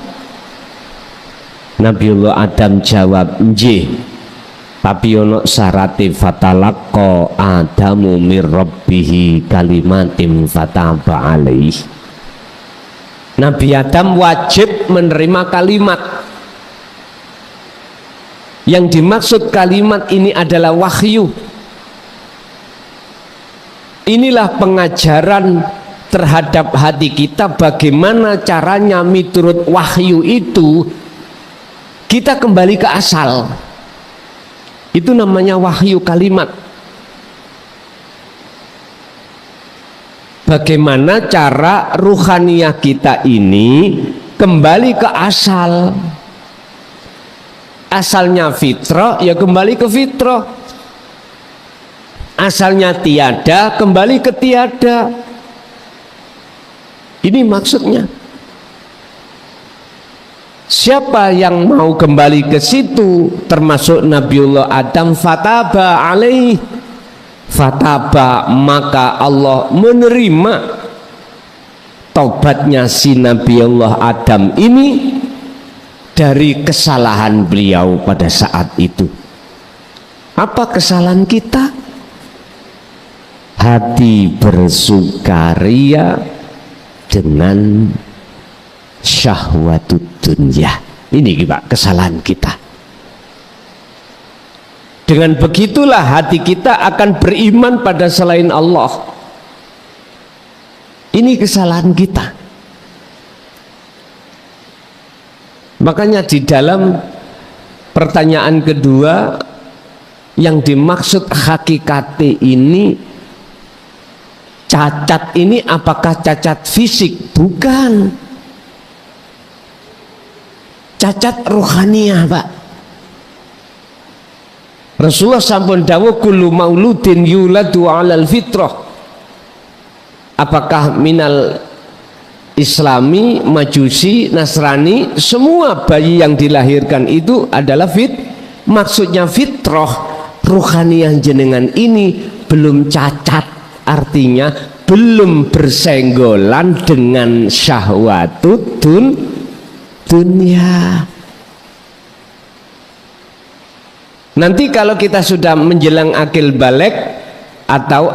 B: Nabiullah Adam jawab, nggih, tapi ono syarate, fatalaqqa Adamu mir rabbih kalimatin fataba alaih. Nabi Adam wajib menerima kalimat. Yang dimaksud kalimat ini adalah wahyu. Inilah pengajaran terhadap hati kita, bagaimana caranya miturut wahyu itu kita kembali ke asal. Itu namanya wahyu kalimat. Bagaimana cara ruhaniyah kita ini kembali ke asal. Asalnya fitrah, ya kembali ke fitrah. Asalnya tiada, kembali ke tiada. Ini maksudnya. Siapa yang mau kembali ke situ, termasuk Nabiullah Adam, fataba alaih, fataba, maka Allah menerima taubatnya si Nabiullah Adam ini dari kesalahan beliau pada saat itu. Apa kesalahan kita? Hati bersukaria dengan syahwatut dunya. Ini Pak kesalahan kita. Dengan begitulah hati kita akan beriman pada selain Allah. Ini kesalahan kita. Makanya di dalam pertanyaan kedua, yang dimaksud hakikat ini, cacat ini apakah cacat fisik? Bukan. Cacat rohaniah, Pak. Rasulullah sampun dawuh kullu mauludin yuladu 'alal fitrah. Apakah minal Islami, Majusi, Nasrani, semua bayi yang dilahirkan itu adalah maksudnya fitrah. Rohaniah jenengan ini belum cacat, artinya belum bersenggolan dengan syahwatut dunia. Nanti kalau kita sudah menjelang akil balik atau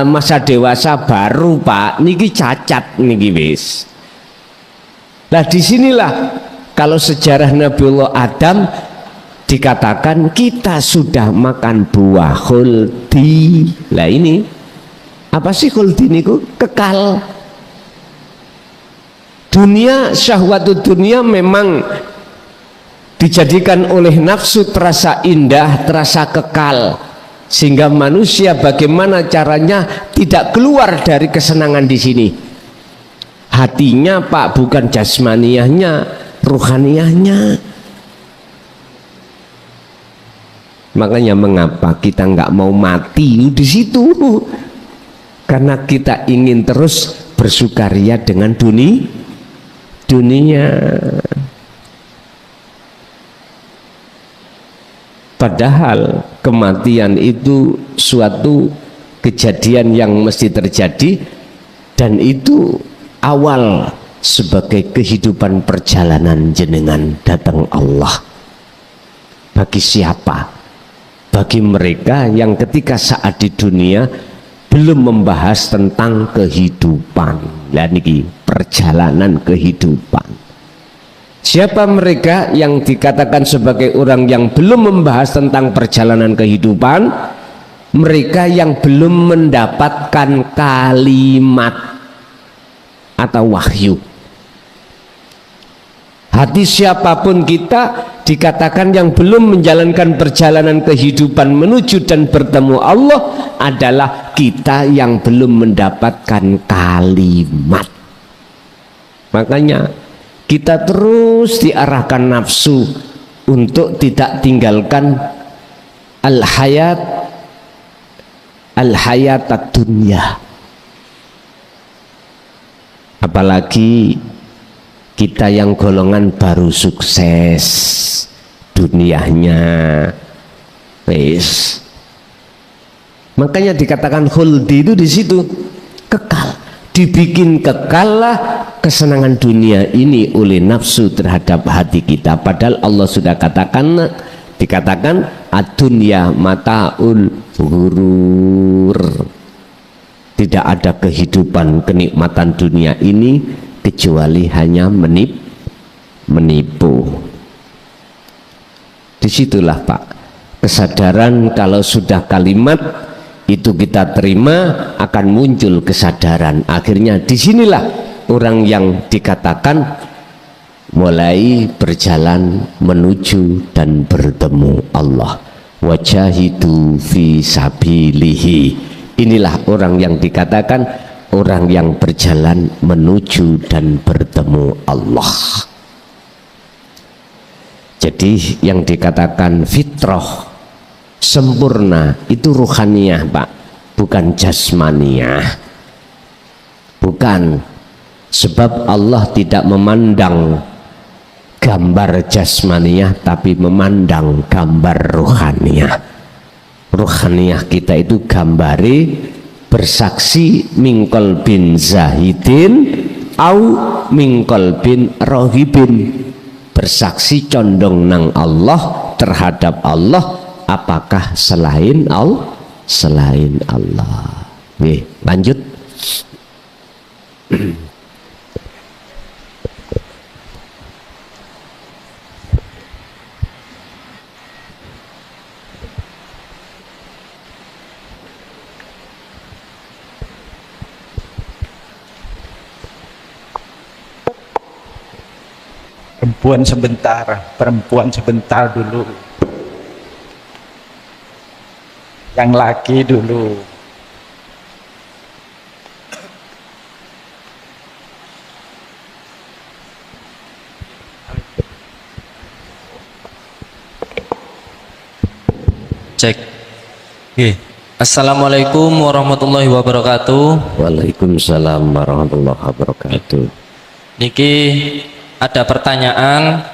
B: masa dewasa baru, Pak, niki cacat niki wis. Nah disinilah kalau sejarah Nabiullah Adam dikatakan kita sudah makan buah khuldi. Lah ini apa sih khuldi niku? Kekal. Dunia, syahwatut dunia memang dijadikan oleh nafsu terasa indah, terasa kekal, sehingga manusia bagaimana caranya tidak keluar dari kesenangan di sini. Hatinya, Pak, bukan jasmaniyahnya, ruhaniyahnya. Makanya mengapa kita nggak mau mati di situ? Karena kita ingin terus bersukaria dengan dunia. Padahal kematian itu suatu kejadian yang mesti terjadi, dan itu awal sebagai kehidupan perjalanan jenengan datang Allah. Bagi siapa? Bagi mereka yang ketika saat di dunia belum membahas tentang kehidupan. Lah niki perjalanan kehidupan. Siapa mereka yang dikatakan sebagai orang yang belum membahas tentang perjalanan kehidupan? Mereka yang belum mendapatkan kalimat atau wahyu. Hati siapapun kita dikatakan yang belum menjalankan perjalanan kehidupan menuju dan bertemu Allah adalah kita yang belum mendapatkan kalimat. Makanya kita terus diarahkan nafsu untuk tidak tinggalkan al-hayat dunia. Apalagi kita yang golongan baru sukses dunianya, wis. Makanya dikatakan khuldi itu di situ kekal, dibikin kekal lah kesenangan dunia ini oleh nafsu terhadap hati kita. Padahal Allah sudah dikatakan ad-dunya mataul ghurur. Tidak ada kehidupan kenikmatan dunia ini kecuali hanya menipu. Disitulah Pak, kesadaran kalau sudah kalimat itu kita terima akan muncul kesadaran. Akhirnya disinilah orang yang dikatakan mulai berjalan menuju dan bertemu Allah. Wajahidu fi sabilihi. Inilah orang yang dikatakan orang yang berjalan menuju dan bertemu Allah. Jadi yang dikatakan fitrah sempurna itu ruhaniyah Pak, bukan jasmaniyah. Bukan, sebab Allah tidak memandang gambar jasmaniyah tapi memandang gambar ruhaniyah. Ruhaniyah kita itu gambari bersaksi mingkol bin zahidin au mingkol bin rohibin, bersaksi condong nang Allah terhadap Allah apakah selain Allah. Nih, lanjut.
D: Perempuan sebentar dulu, yang laki dulu.
E: Cek. Assalamualaikum warahmatullahi wabarakatuh.
B: Waalaikumsalam warahmatullahi wabarakatuh.
E: Niki ada pertanyaan.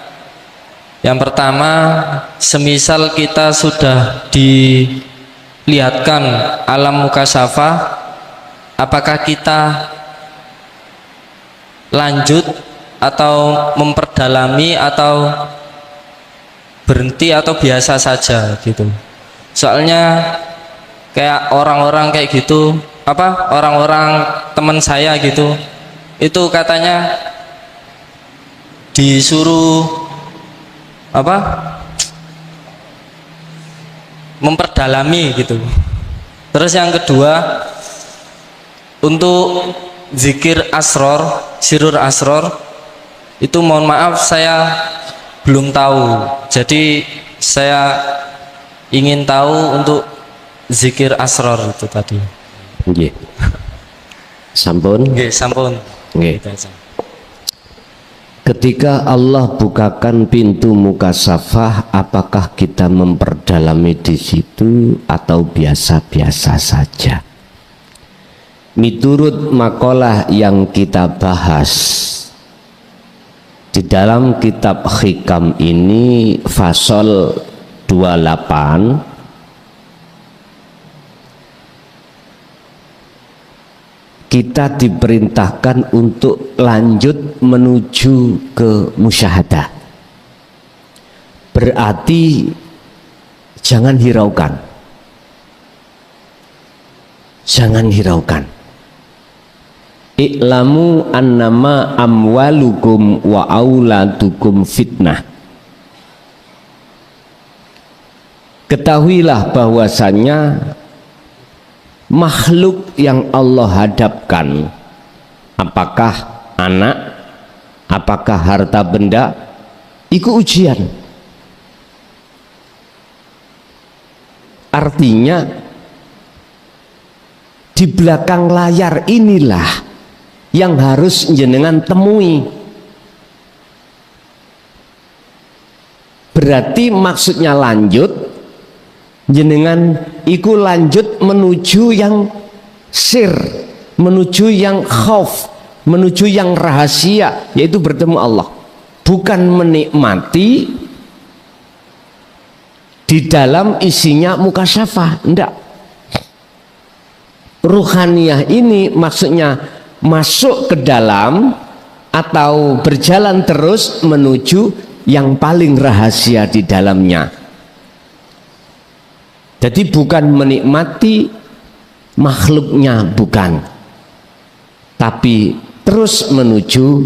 E: Yang pertama, semisal kita sudah dilihatkan alam mukasyafah, apakah kita lanjut atau memperdalami atau berhenti atau biasa saja gitu? Soalnya kayak orang-orang kayak gitu, orang-orang teman saya gitu, itu katanya disuruh memperdalami gitu. Terus yang kedua, untuk zikir asror, sirur asror, itu mohon maaf saya belum tahu. Jadi saya ingin tahu untuk zikir asror itu tadi.
B: Nggih. Sampun?
E: Nggih, sampun.
B: Nggih. Ketika Allah bukakan pintu mukasyafah, apakah kita memperdalami di situ atau biasa-biasa saja? Miturut makalah yang kita bahas di dalam kitab Hikam ini fasol 28, kita diperintahkan untuk lanjut menuju ke musyahadah. Berarti jangan hiraukan. Jangan hiraukan. I'lamu annama amwalukum wa auladukum fitnah. Ketahuilah bahwasannya makhluk yang Allah hadapkan, apakah anak, apakah harta benda, itu ujian. Artinya di belakang layar inilah yang harus jenengan temui. Berarti maksudnya lanjut, jenengan iku lanjut menuju yang sir, menuju yang khauf, menuju yang rahasia, yaitu bertemu Allah. Bukan menikmati di dalam isinya mukasyafah, enggak. Ruhaniyah ini maksudnya masuk ke dalam atau berjalan terus menuju yang paling rahasia di dalamnya. Jadi bukan menikmati makhluknya, bukan, tapi terus menuju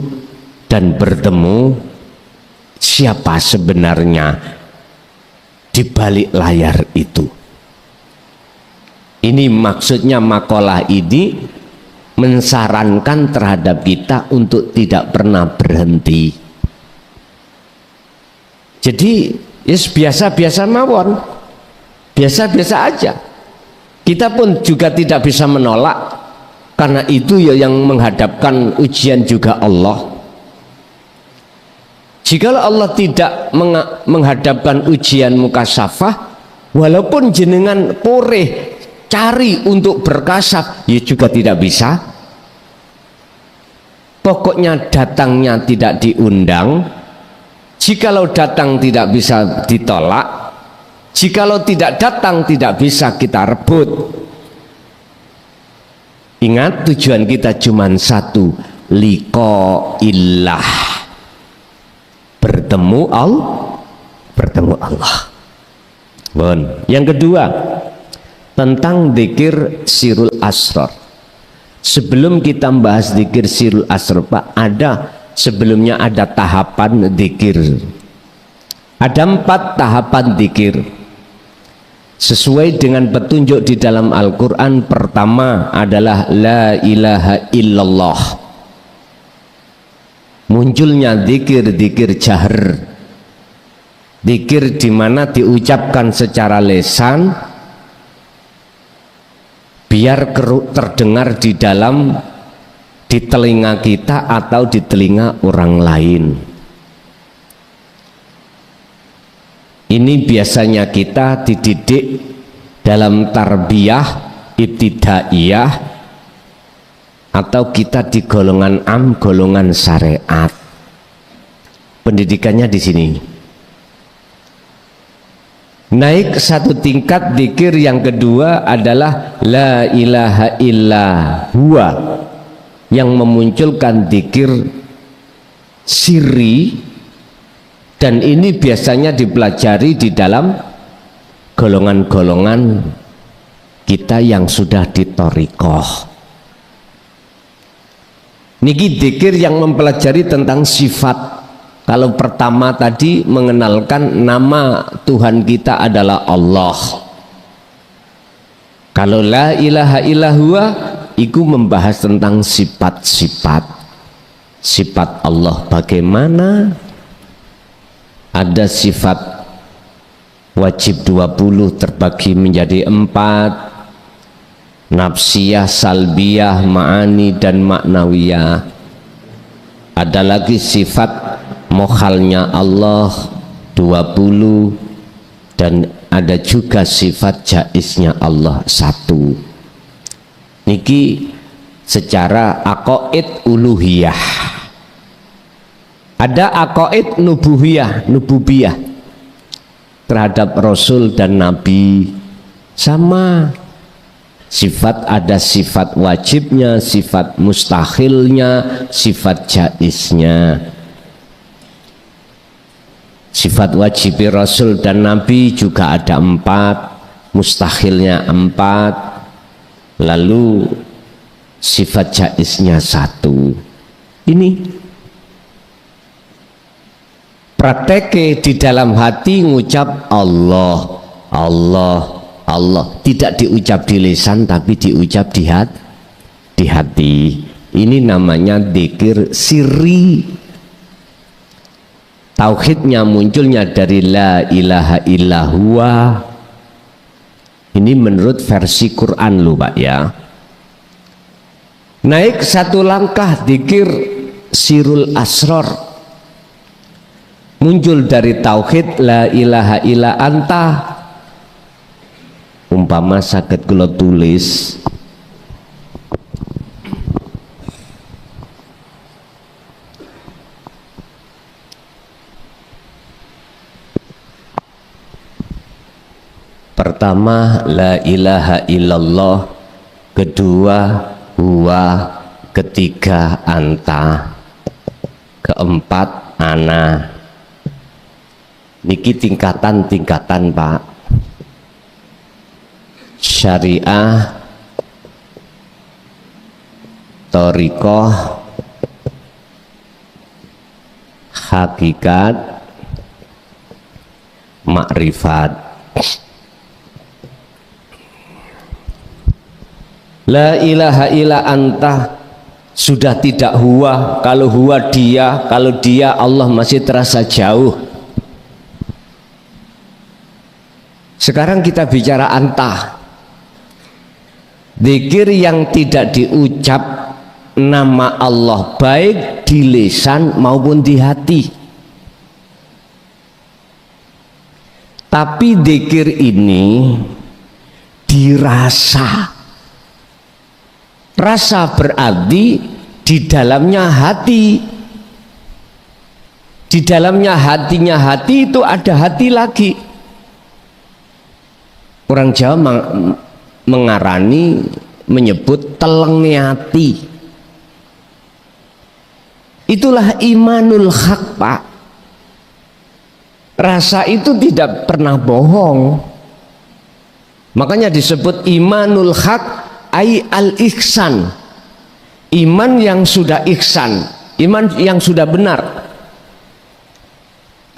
B: dan bertemu siapa sebenarnya di balik layar itu. Ini maksudnya makalah ini mensarankan terhadap kita untuk tidak pernah berhenti. Jadi biasa-biasa mawon, biasa-biasa aja. Kita pun juga tidak bisa menolak, karena itu ya yang menghadapkan ujian juga Allah. Jikalau Allah tidak menghadapkan ujian mukasyafah, walaupun jenengan poreh cari untuk berkasaf, ya juga tidak bisa. Pokoknya datangnya tidak diundang. Jikalau datang tidak bisa ditolak, jikalau tidak datang tidak bisa kita rebut. Ingat, tujuan kita cuma satu, liqa'illah, bertemu Allah. Bon. Yang kedua, tentang dzikir sirul asrar. Sebelum kita membahas dzikir sirul asrar, Pak, sebelumnya ada tahapan dzikir. Ada 4 tahapan dzikir sesuai dengan petunjuk di dalam Al-Quran. Pertama adalah la ilaha illallah, munculnya dzikir jahr, dzikir di mana diucapkan secara lisan biar terdengar di telinga kita atau di telinga orang lain. Ini biasanya kita dididik dalam tarbiyah ibtidaiyah, atau kita di golongan golongan syariat. Pendidikannya di sini. Naik satu tingkat, dzikir yang kedua adalah la ilaha illa huwa, yang memunculkan dzikir sirri, dan ini biasanya dipelajari di dalam golongan-golongan kita yang sudah di thariqah. Niki dzikir yang mempelajari tentang sifat. Kalau pertama tadi mengenalkan nama Tuhan kita adalah Allah. Kalau la ilaha illallah itu membahas tentang sifat-sifat. Sifat Allah bagaimana? Ada sifat wajib 20 terbagi menjadi 4, nafsiyah, salbiyah, ma'ani dan maknawiyah. Ada lagi sifat mokhalnya Allah 20, dan ada juga sifat jaiznya Allah 1. Niki secara aqaid uluhiyah. Ada aqaid nububiyah terhadap Rasul dan Nabi, sama sifat, ada sifat wajibnya, sifat mustahilnya, sifat jaiznya. Sifat wajib Rasul dan Nabi juga ada 4, mustahilnya 4, lalu sifat jaiznya 1. Ini praktek di dalam hati, ngucap Allah, Allah, Allah, tidak diucap di lisan tapi diucap di hati. Ini namanya dzikir sirri. Tauhidnya munculnya dari la ilaha illallah. Ini menurut versi Quran loh Pak ya. Naik satu langkah dzikir sirul asror, muncul dari tauhid la ilaha illa anta. Umpama saged kula tulis pertama la ilaha illallah, kedua huwa, ketiga anta, keempat ana. Niki tingkatan-tingkatan Pak. Syariah, thariqah, hakikat, makrifat. La ilaha illa anta sudah tidak huwa, kalau huwa dia, kalau dia Allah masih terasa jauh. Sekarang kita bicara anta, zikir yang tidak diucap nama Allah baik di lisan maupun di hati. Tapi zikir ini dirasa. Rasa berarti di dalamnya hati. Di dalamnya hatinya hati itu ada hati lagi. Orang Jawa mengarani, menyebut telengi hati. Itulah imanul haq Pak. Rasa itu tidak pernah bohong. Makanya disebut imanul haq ay al-ihsan. Iman yang sudah ihsan, iman yang sudah benar.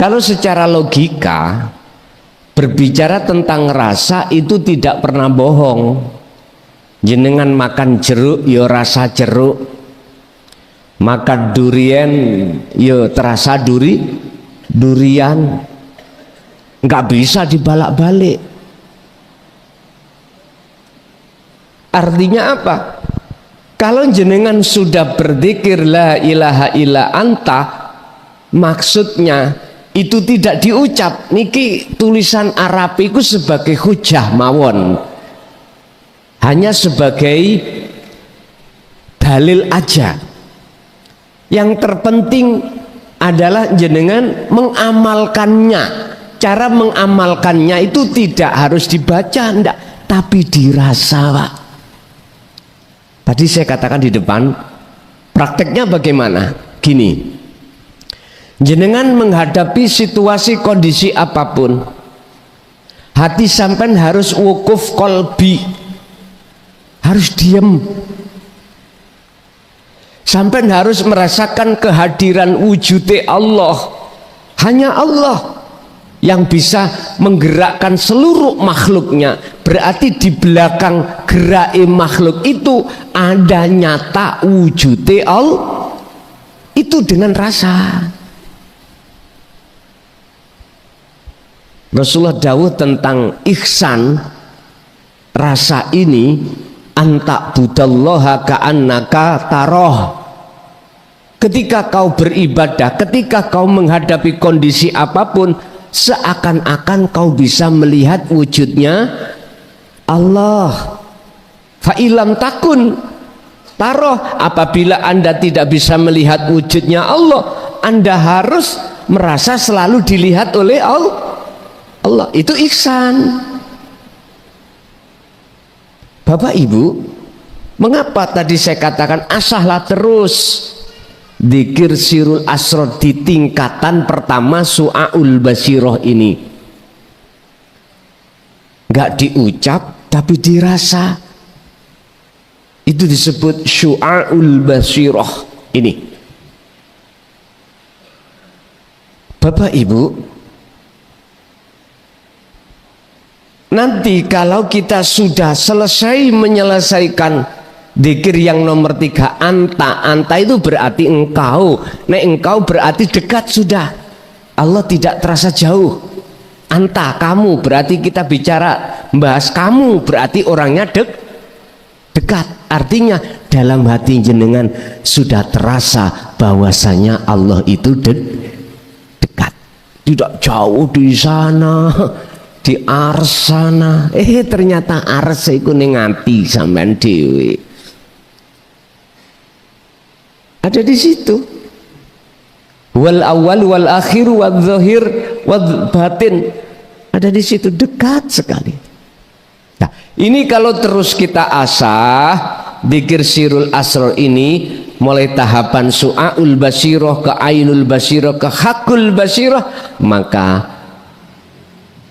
B: Kalau secara logika berbicara tentang rasa itu tidak pernah bohong. Jenengan makan jeruk yo rasa jeruk, makan durian yo terasa durian, nggak bisa dibalak-balik. Artinya apa? Kalau jenengan sudah berzikir la ilaha illa anta, maksudnya itu tidak diucap. Niki tulisan Arab itu sebagai hujah mawon, hanya sebagai dalil aja. Yang terpenting adalah jenengan mengamalkannya. Cara mengamalkannya itu tidak harus dibaca, enggak, tapi dirasa Pak. Tadi saya katakan di depan, prakteknya bagaimana? Gini, jenengan menghadapi situasi kondisi apapun, hati sampean harus wukuf kolbi, harus diem. Sampean harus merasakan kehadiran wujudnya Allah. Hanya Allah yang bisa menggerakkan seluruh makhluknya. Berarti di belakang gerak makhluk itu ada nyata wujudnya Allah. Itu dengan rasa. Rasulullah dawuh tentang ihsan, rasa ini, anta budallaha ka'annaka taroh. Ketika kau beribadah, ketika kau menghadapi kondisi apapun, seakan-akan kau bisa melihat wujudnya Allah. Fa'ilam takun taroh, apabila Anda tidak bisa melihat wujudnya Allah, Anda harus merasa selalu dilihat oleh Allah. Itu ihsan. Bapak Ibu, mengapa tadi saya katakan asahlah terus dzikir sirul asror di tingkatan pertama su'aul basiroh ini? Nggak diucap tapi dirasa. Itu disebut syu'aul basiroh ini. Bapak Ibu, nanti kalau kita sudah selesai menyelesaikan dzikir yang nomor 3, anta itu berarti engkau. Nah, engkau berarti dekat sudah. Allah tidak terasa jauh. Anta, kamu, berarti kita bicara bahas kamu, berarti orangnya dekat. artinya dalam hati jenengan sudah terasa bahwasanya Allah itu dekat, tidak jauh di sana, di ars sana. Ternyata ars iku ning ati sampean dhewe. Ada di situ. Wal awal wal akhir wal zahir wal batin, ada di situ, dekat sekali. Nah, ini kalau terus kita asah dzikir sirul asrar ini, mulai tahapan su'aul basirah ke ainul basirah ke hakul basirah, maka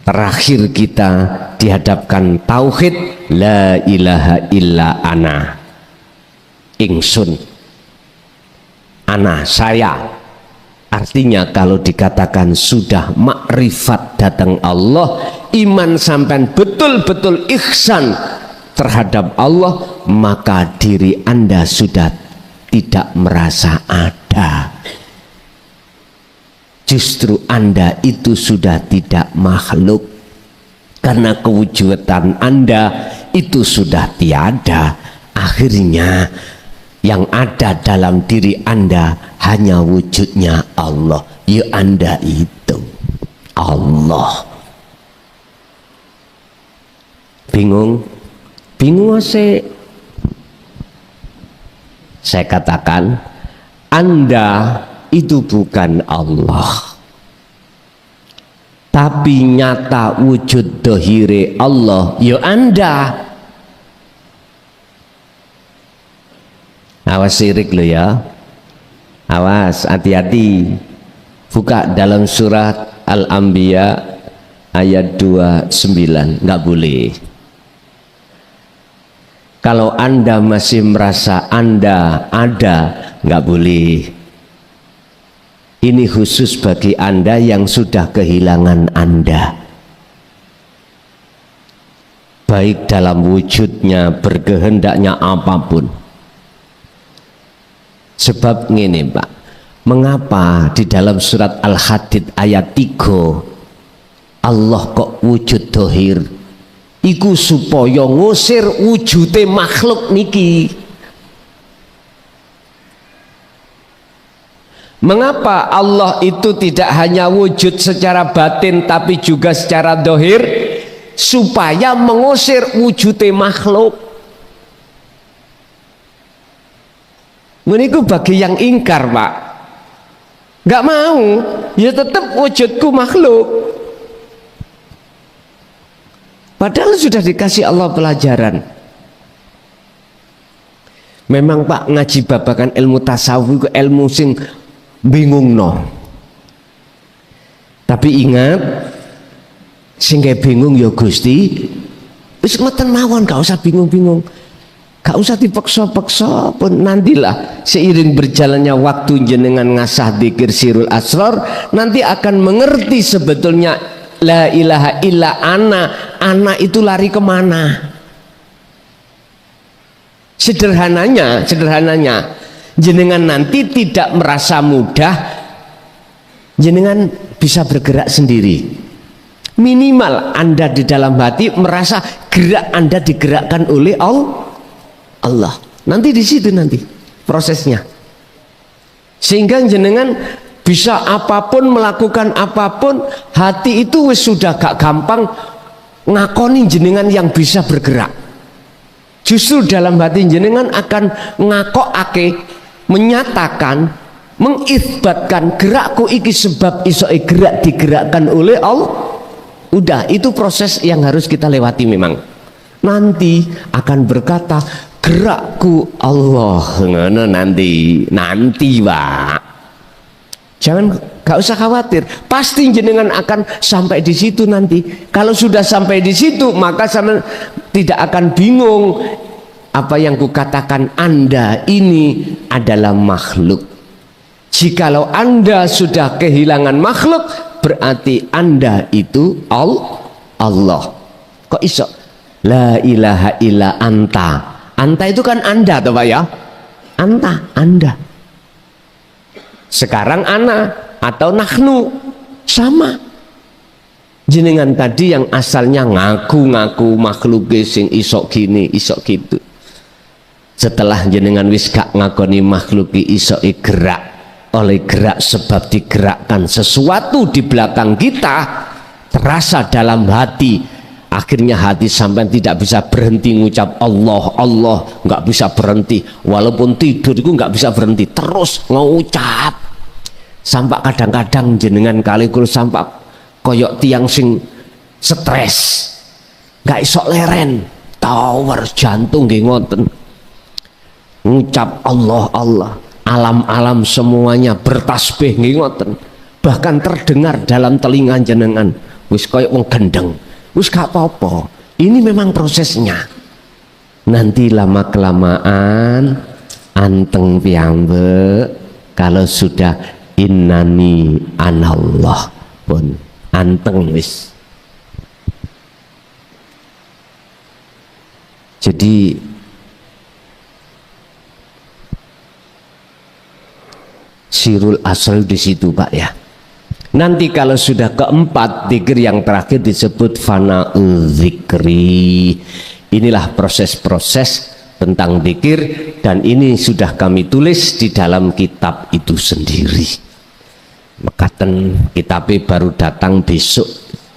B: terakhir kita dihadapkan tauhid la ilaha illa ana, ingsun, ana, saya. Artinya kalau dikatakan sudah makrifat datang Allah, iman sampai betul-betul ihsan terhadap Allah, maka diri Anda sudah tidak merasa ada. Justru Anda itu sudah tidak makhluk, karena kewujudan Anda itu sudah tiada. Akhirnya yang ada dalam diri Anda hanya wujudnya Allah. Ya, Anda itu Allah. Bingung? Bingung sih? Saya katakan, Anda itu bukan Allah, tapi nyata wujud dohire Allah. Ya, Anda. Awas sirik lo ya, awas, hati-hati. Buka dalam surat Al-Anbiya ayat 29, nggak boleh. Kalau Anda masih merasa Anda ada, nggak boleh. Ini khusus bagi Anda yang sudah kehilangan Anda, baik dalam wujudnya, berkehendaknya apapun. Sebab ngene Pak, mengapa di dalam surat Al-Hadid ayat 3 Allah kok wujud dohir? Iku supaya ngusir wujute makhluk niki. Mengapa Allah itu tidak hanya wujud secara batin tapi juga secara dohir? Supaya mengusir wujute makhluk. Meniku bagi yang ingkar Pak, nggak mau, ya tetap wujudku makhluk. Padahal sudah dikasih Allah pelajaran. Memang Pak, ngaji babakan ilmu tasawuf, ilmu sing bingung no. Tapi ingat, sing bingung ya Gusti, wis ngoten mawon, gak usah bingung-bingung. Gak usah dipaksa-paksa pun, nantilah seiring berjalannya waktu jenengan ngasah dzikir sirul asrar, nanti akan mengerti sebetulnya la ilaha illa ana itu lari kemana. Sederhananya jenengan nanti tidak merasa mudah, jenengan bisa bergerak sendiri. Minimal Anda di dalam hati merasa gerak Anda digerakkan oleh Allah. Nanti di situ nanti prosesnya, sehingga jenengan bisa apapun, melakukan apapun, hati itu wis sudah gak gampang ngakoni jenengan yang bisa bergerak. Justru dalam hati jenengan akan ngakokake, menyatakan, mengisbatkan gerakku iki sebab iso gerak digerakkan oleh Allah. Udah, itu proses yang harus kita lewati. Memang nanti akan berkata gerakku Allah, nanti Pak. Jangan, gak usah khawatir, pasti jenengan akan sampai di situ nanti. Kalau sudah sampai di situ, maka sama tidak akan bingung apa yang kukatakan, Anda ini adalah makhluk. Jikalau Anda sudah kehilangan makhluk, berarti Anda itu Allah. Kok iso? La ilaha illa anta. Anta itu kan Anda toh Pak ya? Anda. Sekarang ana atau nahnu sama. Jenengan tadi yang asalnya ngaku-ngaku makhluk sing isok gini, isok gitu. setelah jenengan wis gak ngakoni makhluki iso gerak oleh gerak sebab digerakkan sesuatu di belakang kita, terasa dalam hati, akhirnya hati sampai tidak bisa berhenti ngucap Allah Allah, nggak bisa berhenti, walaupun tidur itu nggak bisa berhenti, terus ngucap sampai kadang-kadang jenengan kali kulo sampai koyok tiang sing stres nggak isok leren tower jantung nggih ngoten, ngucap Allah Allah, alam-alam semuanya bertasbih nggih ngoten, bahkan terdengar dalam telinga jenengan wis koyok wong gendeng, wis gak apa-apa, ini memang prosesnya. Nanti lama kelamaan anteng piyambek kalau sudah innani anallah pun anteng wis. Jadi sirul asal di situ Pak ya. Nanti kalau sudah keempat zikir yang terakhir disebut fana'ul zikri. Inilah proses-proses tentang zikir dan ini sudah kami tulis di dalam kitab itu sendiri. Mekaten kitabnya baru datang besok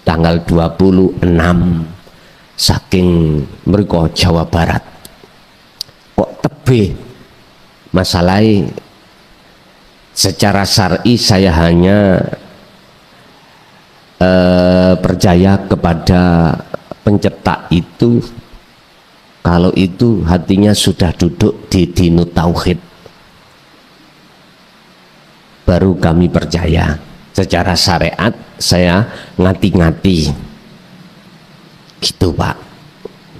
B: tanggal 26 saking mriko Jawa Barat. Kok tebih masalahnya secara syar'i saya hanya percaya kepada pencetak itu kalau itu hatinya sudah duduk di dinu tauhid, baru kami percaya. Secara syariat saya ngati-ngati gitu Pak.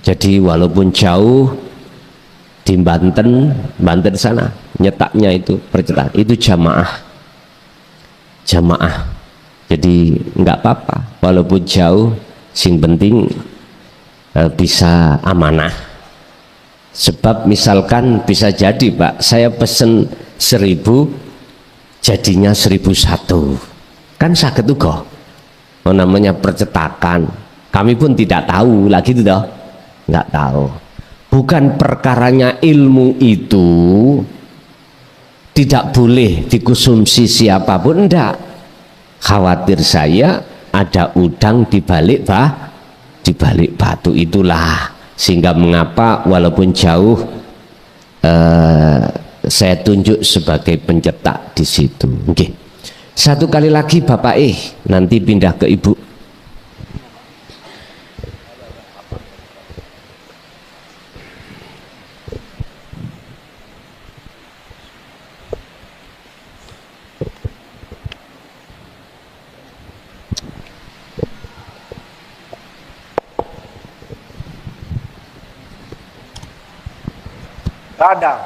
B: Jadi walaupun jauh di Banten sana nyetaknya itu percetak itu jamaah, jadi nggak apa-apa walaupun jauh, sing penting bisa amanah. Sebab misalkan bisa jadi Pak, saya pesen 1000 jadinya 1001 kan sakit juga. Namanya percetakan, kami pun tidak tahu lagi itu toh, nggak tahu. Bukan perkaranya ilmu itu tidak boleh dikonsumsi siapapun, enggak. Khawatir saya ada udang di balik batu, itulah sehingga mengapa walaupun jauh saya tunjuk sebagai pencetak di situ. Oke. Satu kali lagi Bapak nanti pindah ke Ibu.
D: Radang.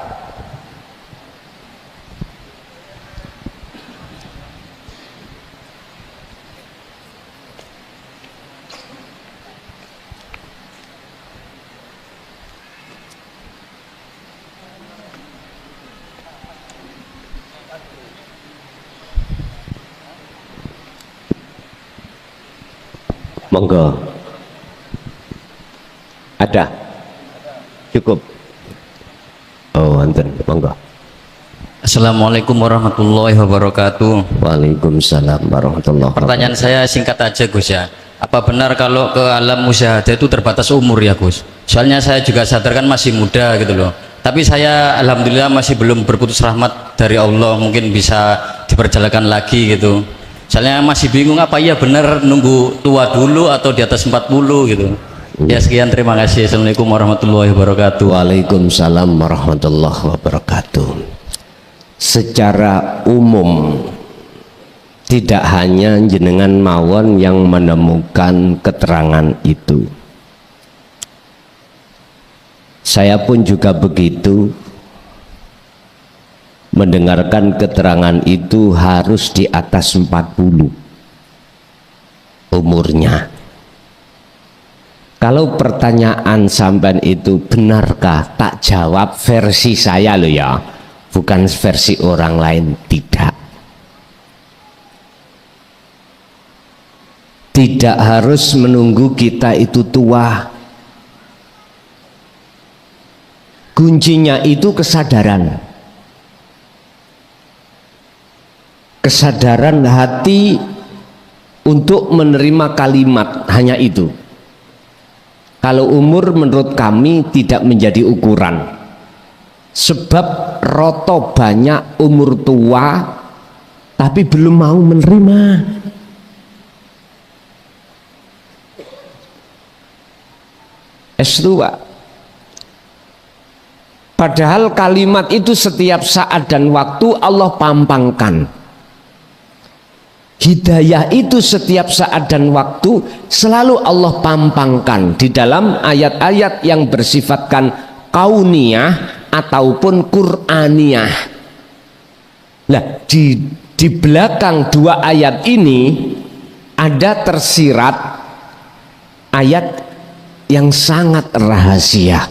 B: Monggo. Ada? Cukup? Oh, wonten. Monggo.
E: Assalamualaikum warahmatullahi wabarakatuh.
B: Waalaikumsalam warahmatullahi wabarakatuh.
E: Pertanyaan saya singkat aja Gus ya. Apa benar kalau ke alam musyahadah itu terbatas umur ya Gus? Soalnya saya juga sadar kan masih muda gitu loh. Tapi saya alhamdulillah masih belum berputus rahmat dari Allah, mungkin bisa diperjalankan lagi gitu. Soalnya masih bingung apa iya benar nunggu tua dulu atau di atas 40 gitu. Ya sekian, terima kasih. Assalamualaikum warahmatullahi wabarakatuh.
B: Waalaikumsalam warahmatullahi wabarakatuh. Secara umum tidak hanya jenengan mawon yang menemukan keterangan itu, saya pun juga begitu mendengarkan keterangan itu harus di atas 40 umurnya. Kalau pertanyaan sampean itu benarkah, tak jawab versi saya loh ya, bukan versi orang lain. Tidak harus menunggu kita itu tua. Kuncinya itu kesadaran. Kesadaran hati untuk menerima kalimat, hanya itu. Kalau umur menurut kami tidak menjadi ukuran, sebab roto banyak umur tua tapi belum mau menerima. S2. Padahal kalimat itu setiap saat dan waktu Allah pampangkan. Hidayah itu setiap saat dan waktu selalu Allah pampangkan di dalam ayat-ayat yang bersifatkan kauniyah ataupun Qur'aniyah. Nah, di belakang dua ayat ini ada tersirat ayat yang sangat rahasia.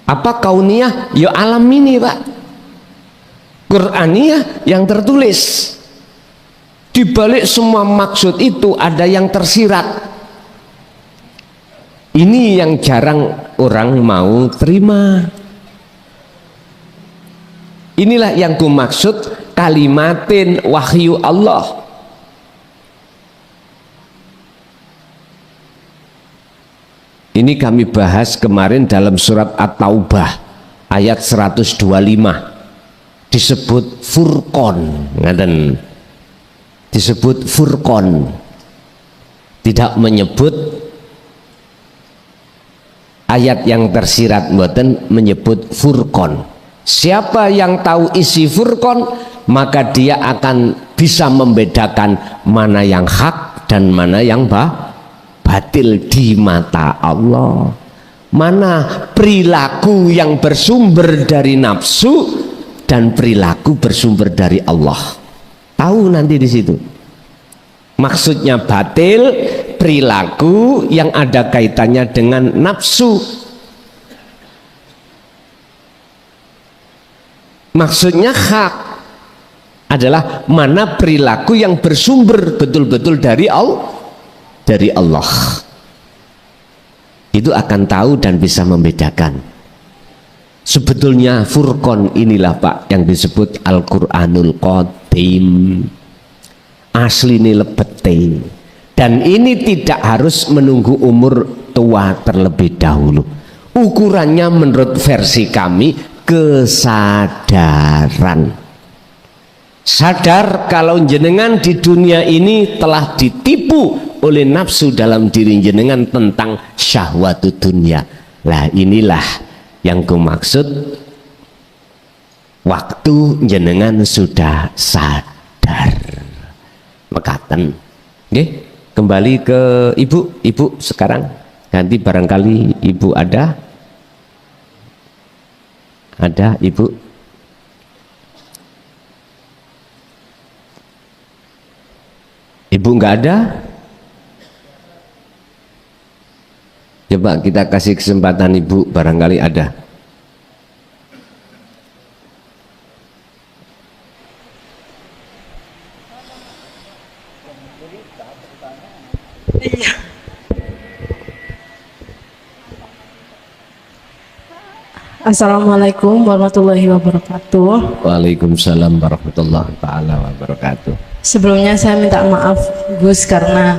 B: Apa kauniyah? Ya alam ini, Pak. Qur'aniyah yang tertulis. Di balik semua maksud itu ada yang tersirat. Ini yang jarang orang mau terima. Inilah yang ku maksud kalimatin wahyu Allah. Ini kami bahas kemarin dalam surat At-Taubah ayat 125. Disebut Furqan, ngaten. Disebut Furqan, tidak menyebut ayat yang tersirat, mboten menyebut Furqan. Siapa yang tahu isi Furqan, maka dia akan bisa membedakan mana yang hak dan mana yang batil di mata Allah, mana perilaku yang bersumber dari nafsu dan perilaku bersumber dari Allah. Tahu nanti di situ. Maksudnya batil, perilaku yang ada kaitannya dengan nafsu. Maksudnya hak adalah mana perilaku yang bersumber betul-betul dari Allah. Itu akan tahu dan bisa membedakan. Sebetulnya Furqan inilah Pak yang disebut Al-Quranul Qadim. Asli ini lebete. Dan ini tidak harus menunggu umur tua terlebih dahulu. Ukurannya menurut versi kami kesadaran. Sadar kalau jenengan di dunia ini telah ditipu oleh nafsu dalam diri jenengan tentang syahwatu dunia. Lah inilah yang ku maksud waktu jenengan sudah sadar. Mekaten. Nggih, kembali ke ibu sekarang. Ganti barangkali ibu ada ibu. Ibu nggak ada? Coba kita kasih kesempatan ibu, barangkali ada.
F: Iya. Assalamualaikum warahmatullahi wabarakatuh.
B: Waalaikumsalam warahmatullahi wabarakatuh.
F: Sebelumnya saya minta maaf Gus karena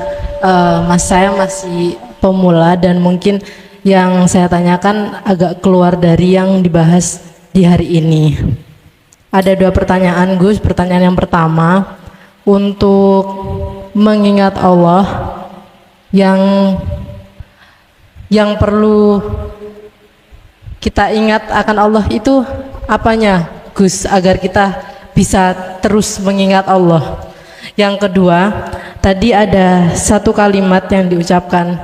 F: saya masih pemula dan mungkin yang saya tanyakan agak keluar dari yang dibahas di hari ini. Ada dua pertanyaan Gus. Pertanyaan yang pertama, untuk mengingat Allah yang perlu kita ingat akan Allah itu apanya Gus, agar kita bisa terus mengingat Allah. Yang kedua, tadi ada satu kalimat yang diucapkan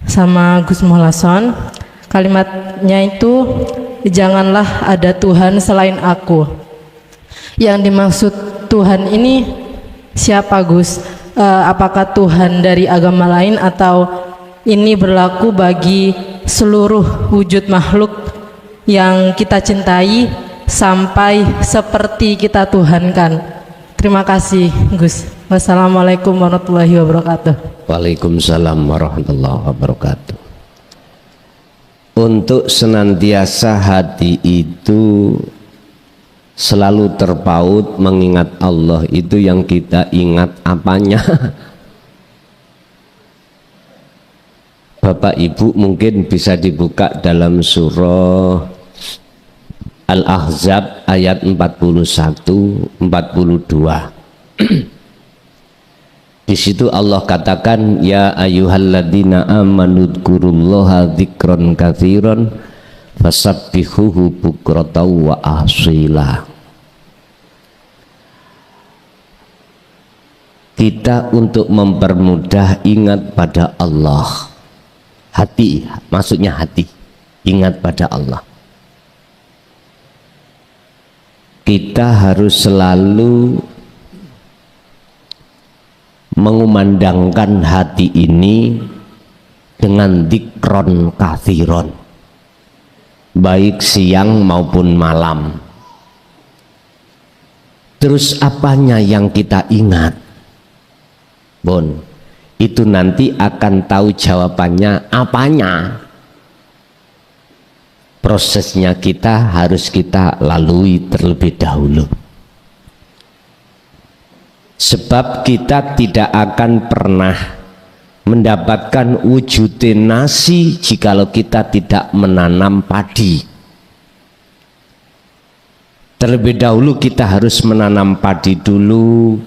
F: sama Gus Muhlason. Kalimatnya itu, janganlah ada Tuhan selain aku. Yang dimaksud Tuhan ini siapa Gus? Apakah Tuhan dari agama lain atau ini berlaku bagi seluruh wujud makhluk yang kita cintai sampai seperti kita tuhankan? Terima kasih Gus. Wassalamualaikum warahmatullahi wabarakatuh.
B: Waalaikumsalam warahmatullahi wabarakatuh. untuk senantiasa hati itu selalu terpaut mengingat Allah. Itu yang kita ingat apanya? Bapak Ibu mungkin bisa dibuka dalam surah Al-Ahzab ayat 41 42. Di situ Allah katakan, ya ayyuhalladzina amanu dzkurullaha dzikran katsiran fasabbihuhu bukratan wa asila. Kita untuk mempermudah ingat pada Allah. Hati, maksudnya hati, ingat pada Allah. Kita harus selalu mengumandangkan hati ini dengan dzikron katsiron, baik siang maupun malam. Terus apanya yang kita ingat? Bon, itu nanti akan tahu jawabannya apanya. Prosesnya kita harus kita lalui terlebih dahulu. Sebab kita tidak akan pernah mendapatkan wujudin nasi jikalau kita tidak menanam padi. Terlebih dahulu kita harus menanam padi dulu,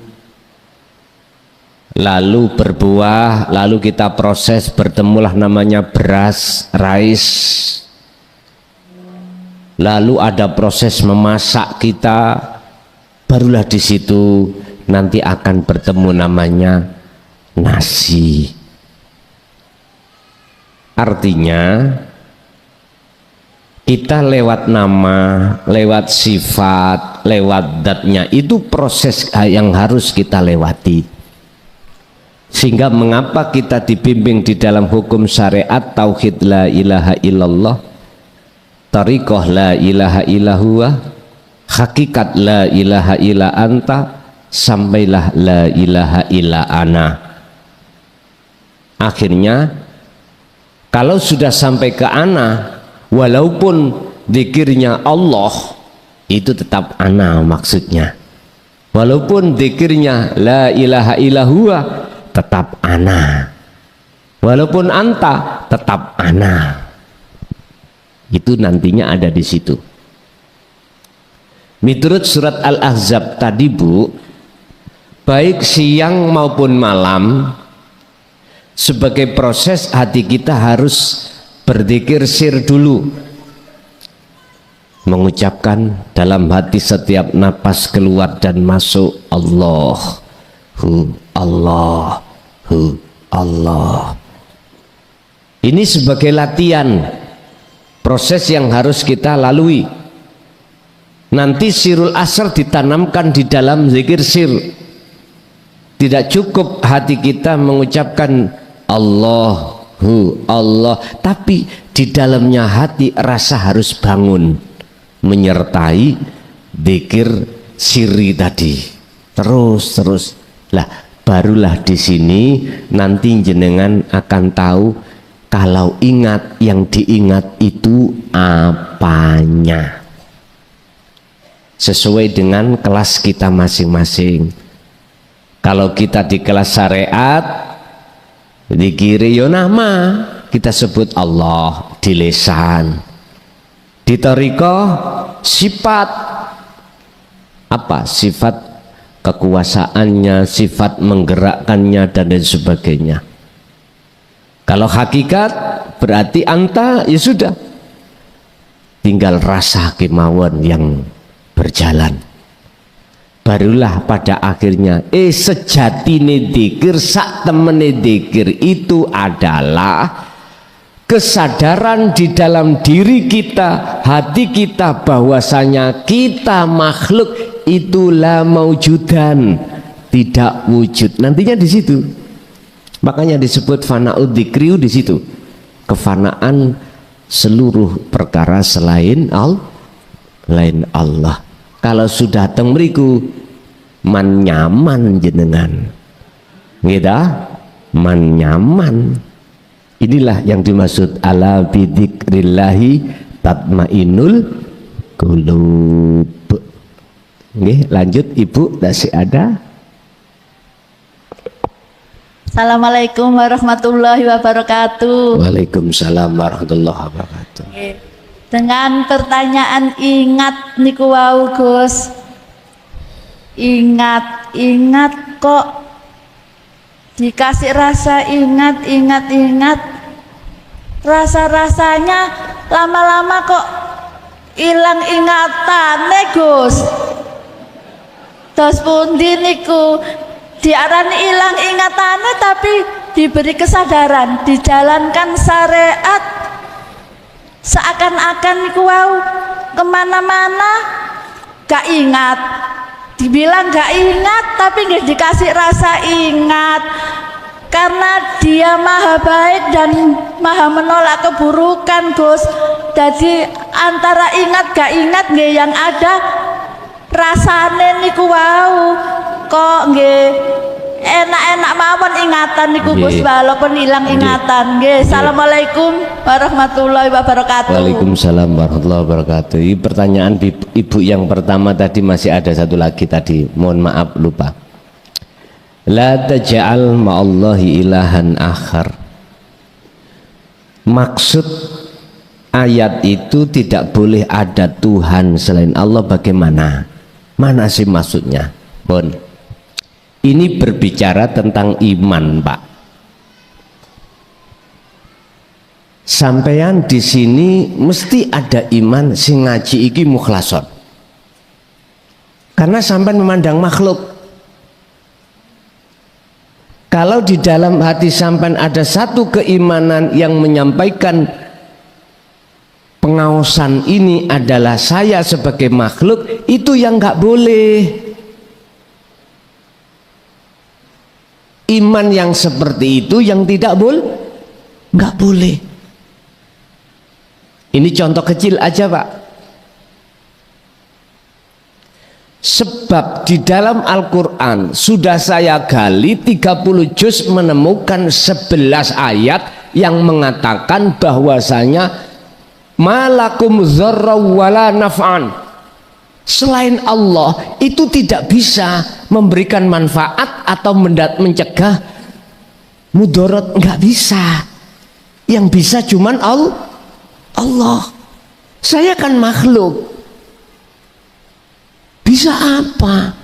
B: lalu berbuah, lalu kita proses, bertemulah namanya beras, rice. Lalu ada proses memasak kita, barulah di situ nanti akan bertemu namanya nasi. Artinya kita lewat nama, lewat sifat, lewat zatnya, itu proses yang harus kita lewati. Sehingga mengapa kita dibimbing di dalam hukum syariat tauhid la ilaha illallah, tariqah la ilaha illallah, hakikat la ilaha illa anta, sampailah la ilaha illa ana. Akhirnya kalau sudah sampai ke ana, walaupun zikirnya Allah, itu tetap ana maksudnya. Walaupun zikirnya la ilaha illallah, tetap ana. Walaupun anta, tetap ana. Itu nantinya ada di situ. Menurut surat Al-Ahzab tadi Bu, baik siang maupun malam, sebagai proses hati kita harus berzikir sir dulu, mengucapkan dalam hati setiap napas keluar dan masuk, Allahu Allahu Allah. Ini sebagai latihan, proses yang harus kita lalui. Nanti sirul asr ditanamkan di dalam zikir sir. Tidak cukup hati kita mengucapkan Allahu Allah, tapi di dalamnya hati rasa harus bangun menyertai zikir siri tadi. Terus lah, barulah di sini nanti jenengan akan tahu kalau ingat yang diingat itu apanya, sesuai dengan kelas kita masing-masing. Kalau kita di kelas syariat, dikiri yo nama, kita sebut Allah di lisan. Di thariqah sifat apa? Sifat kekuasaannya, sifat menggerakkannya dan lain sebagainya. Kalau hakikat berarti anta, ya sudah, tinggal rasa kemauan yang berjalan. Barulah pada akhirnya sejatine dzikir, sak temene dzikir itu adalah kesadaran di dalam diri kita, hati kita, bahwasanya kita makhluk itu la maujudan, tidak wujud. Nantinya di situ. Makanya disebut fana'ud dzikri di situ. Kefanaan seluruh perkara selain Allah. Kalau sudah teng mriku man nyaman jenengan. Gitu? Man nyaman. Inilah yang dimaksud ala bidzikrillahi tatmainul qulub. Nggih, lanjut Ibu, masih ada?
G: Assalamualaikum warahmatullahi wabarakatuh.
B: Waalaikumsalam warahmatullahi wabarakatuh.
G: Dengan pertanyaan ingat niku wau Gus. Ingat kok dikasih rasa ingat. Rasa-rasanya lama-lama kok hilang ingatane Gus. Terus pundi niku diarani hilang ingatane tapi diberi kesadaran, dijalankan syariat, seakan-akan niku wau kemana-mana gak ingat, dibilang gak ingat tapi nggak dikasih rasa ingat, karena dia maha baik dan maha menolak keburukan Gus. Jadi antara ingat gak ingat nggih yang ada rasane niku wau kok nggih enak-enak mawon ingatan niku Gus, walaupun hilang ingatan nggih. Assalamualaikum warahmatullahi wabarakatuh.
B: Waalaikumsalam warahmatullahi wabarakatuh. Ini pertanyaan Ibu yang pertama tadi, masih ada satu lagi tadi, mohon maaf lupa. La taj'al ma'allahi ilahan akhar. Maksud ayat itu tidak boleh ada Tuhan selain Allah. Bagaimana? Mana sih maksudnya? Bon, ini berbicara tentang iman, Pak. Sampeyan di sini mesti ada iman sing ngaji iki mukhlason. Karena sampean memandang makhluk. Kalau di dalam hati sampean ada satu keimanan yang menyampaikan pengaosan ini adalah saya sebagai makhluk, itu yang nggak boleh. Iman yang seperti itu yang tidak nggak boleh. Ini contoh kecil aja, Pak. Sebab di dalam Al-Quran sudah saya gali 30 juz menemukan 11 ayat yang mengatakan bahwasanya malakum dzarra wala naf'an, selain Allah itu tidak bisa memberikan manfaat atau mencegah mudarat, nggak bisa. Yang bisa cuman Allah. Saya kan makhluk, bisa apa?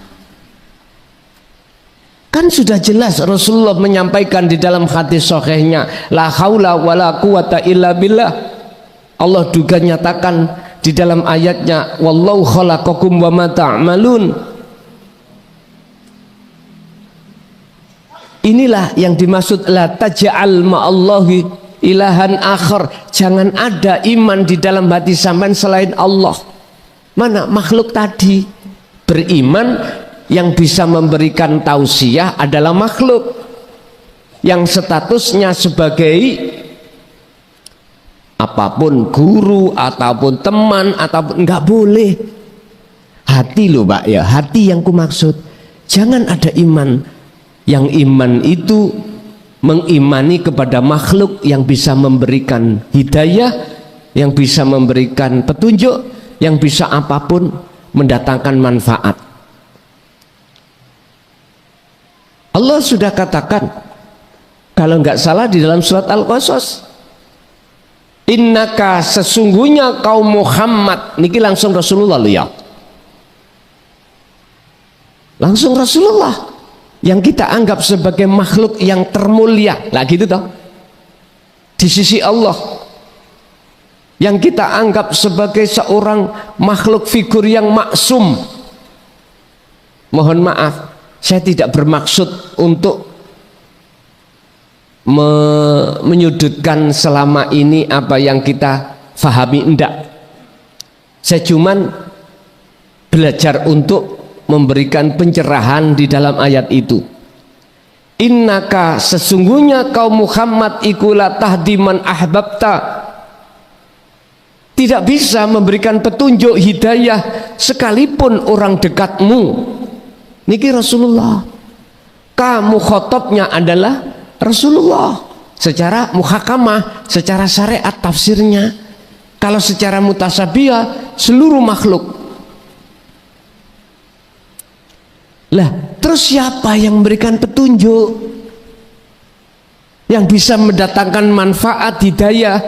B: Kan sudah jelas Rasulullah menyampaikan di dalam hadis sahihnya, la haula wala quwata illa billah. Allah juga nyatakan di dalam ayatnya, wallahu khalaqakum wa ma ta'malun. Inilah yang dimaksud la taj'al ma'allahi ilahan akhar. Jangan ada iman di dalam hati sampean selain Allah. Mana makhluk tadi? Beriman yang bisa memberikan tausiah adalah makhluk yang statusnya sebagai apapun, guru ataupun teman ataupun, nggak boleh. Hati loh Pak ya, hati yang ku maksud. Jangan ada iman yang iman itu mengimani kepada makhluk yang bisa memberikan hidayah, yang bisa memberikan petunjuk, yang bisa apapun mendatangkan manfaat. Allah sudah katakan, kalau nggak salah di dalam surat Al-Qasas, innaka, sesungguhnya kaum Muhammad, niki langsung Rasulullah loh ya, langsung Rasulullah yang kita anggap sebagai makhluk yang termulia lah gitu toh di sisi Allah, yang kita anggap sebagai seorang makhluk figur yang maksum. Mohon maaf, saya tidak bermaksud untuk menyudutkan selama ini apa yang kita fahami, enggak. Saya cuman belajar untuk memberikan pencerahan di dalam ayat itu. Innaka, sesungguhnya kaum Muhammad ikulah tahdiman ahbabta, tidak bisa memberikan petunjuk hidayah sekalipun orang dekatmu. Niki Rasulullah, kamu khotobnya adalah Rasulullah secara muhakamah, secara syariat tafsirnya. Kalau secara mutasabiyah seluruh makhluk. Lah, terus siapa yang memberikan petunjuk? Yang bisa mendatangkan manfaat hidayah?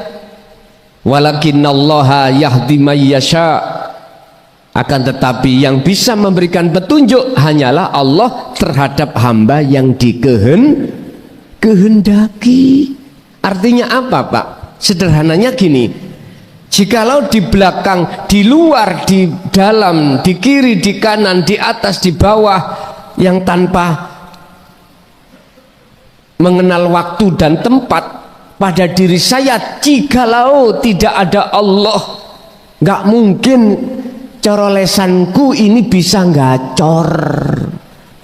B: Walakinnallaha yahdi may yasha. Akan tetapi yang bisa memberikan petunjuk hanyalah Allah terhadap hamba yang dikehendaki. Artinya apa, Pak? Sederhananya gini, jikalau di belakang, di luar, di dalam, di kiri, di kanan, di atas, di bawah, yang tanpa mengenal waktu dan tempat pada diri saya, jikalau tidak ada Allah, nggak mungkin coro lesanku ini bisa gacor.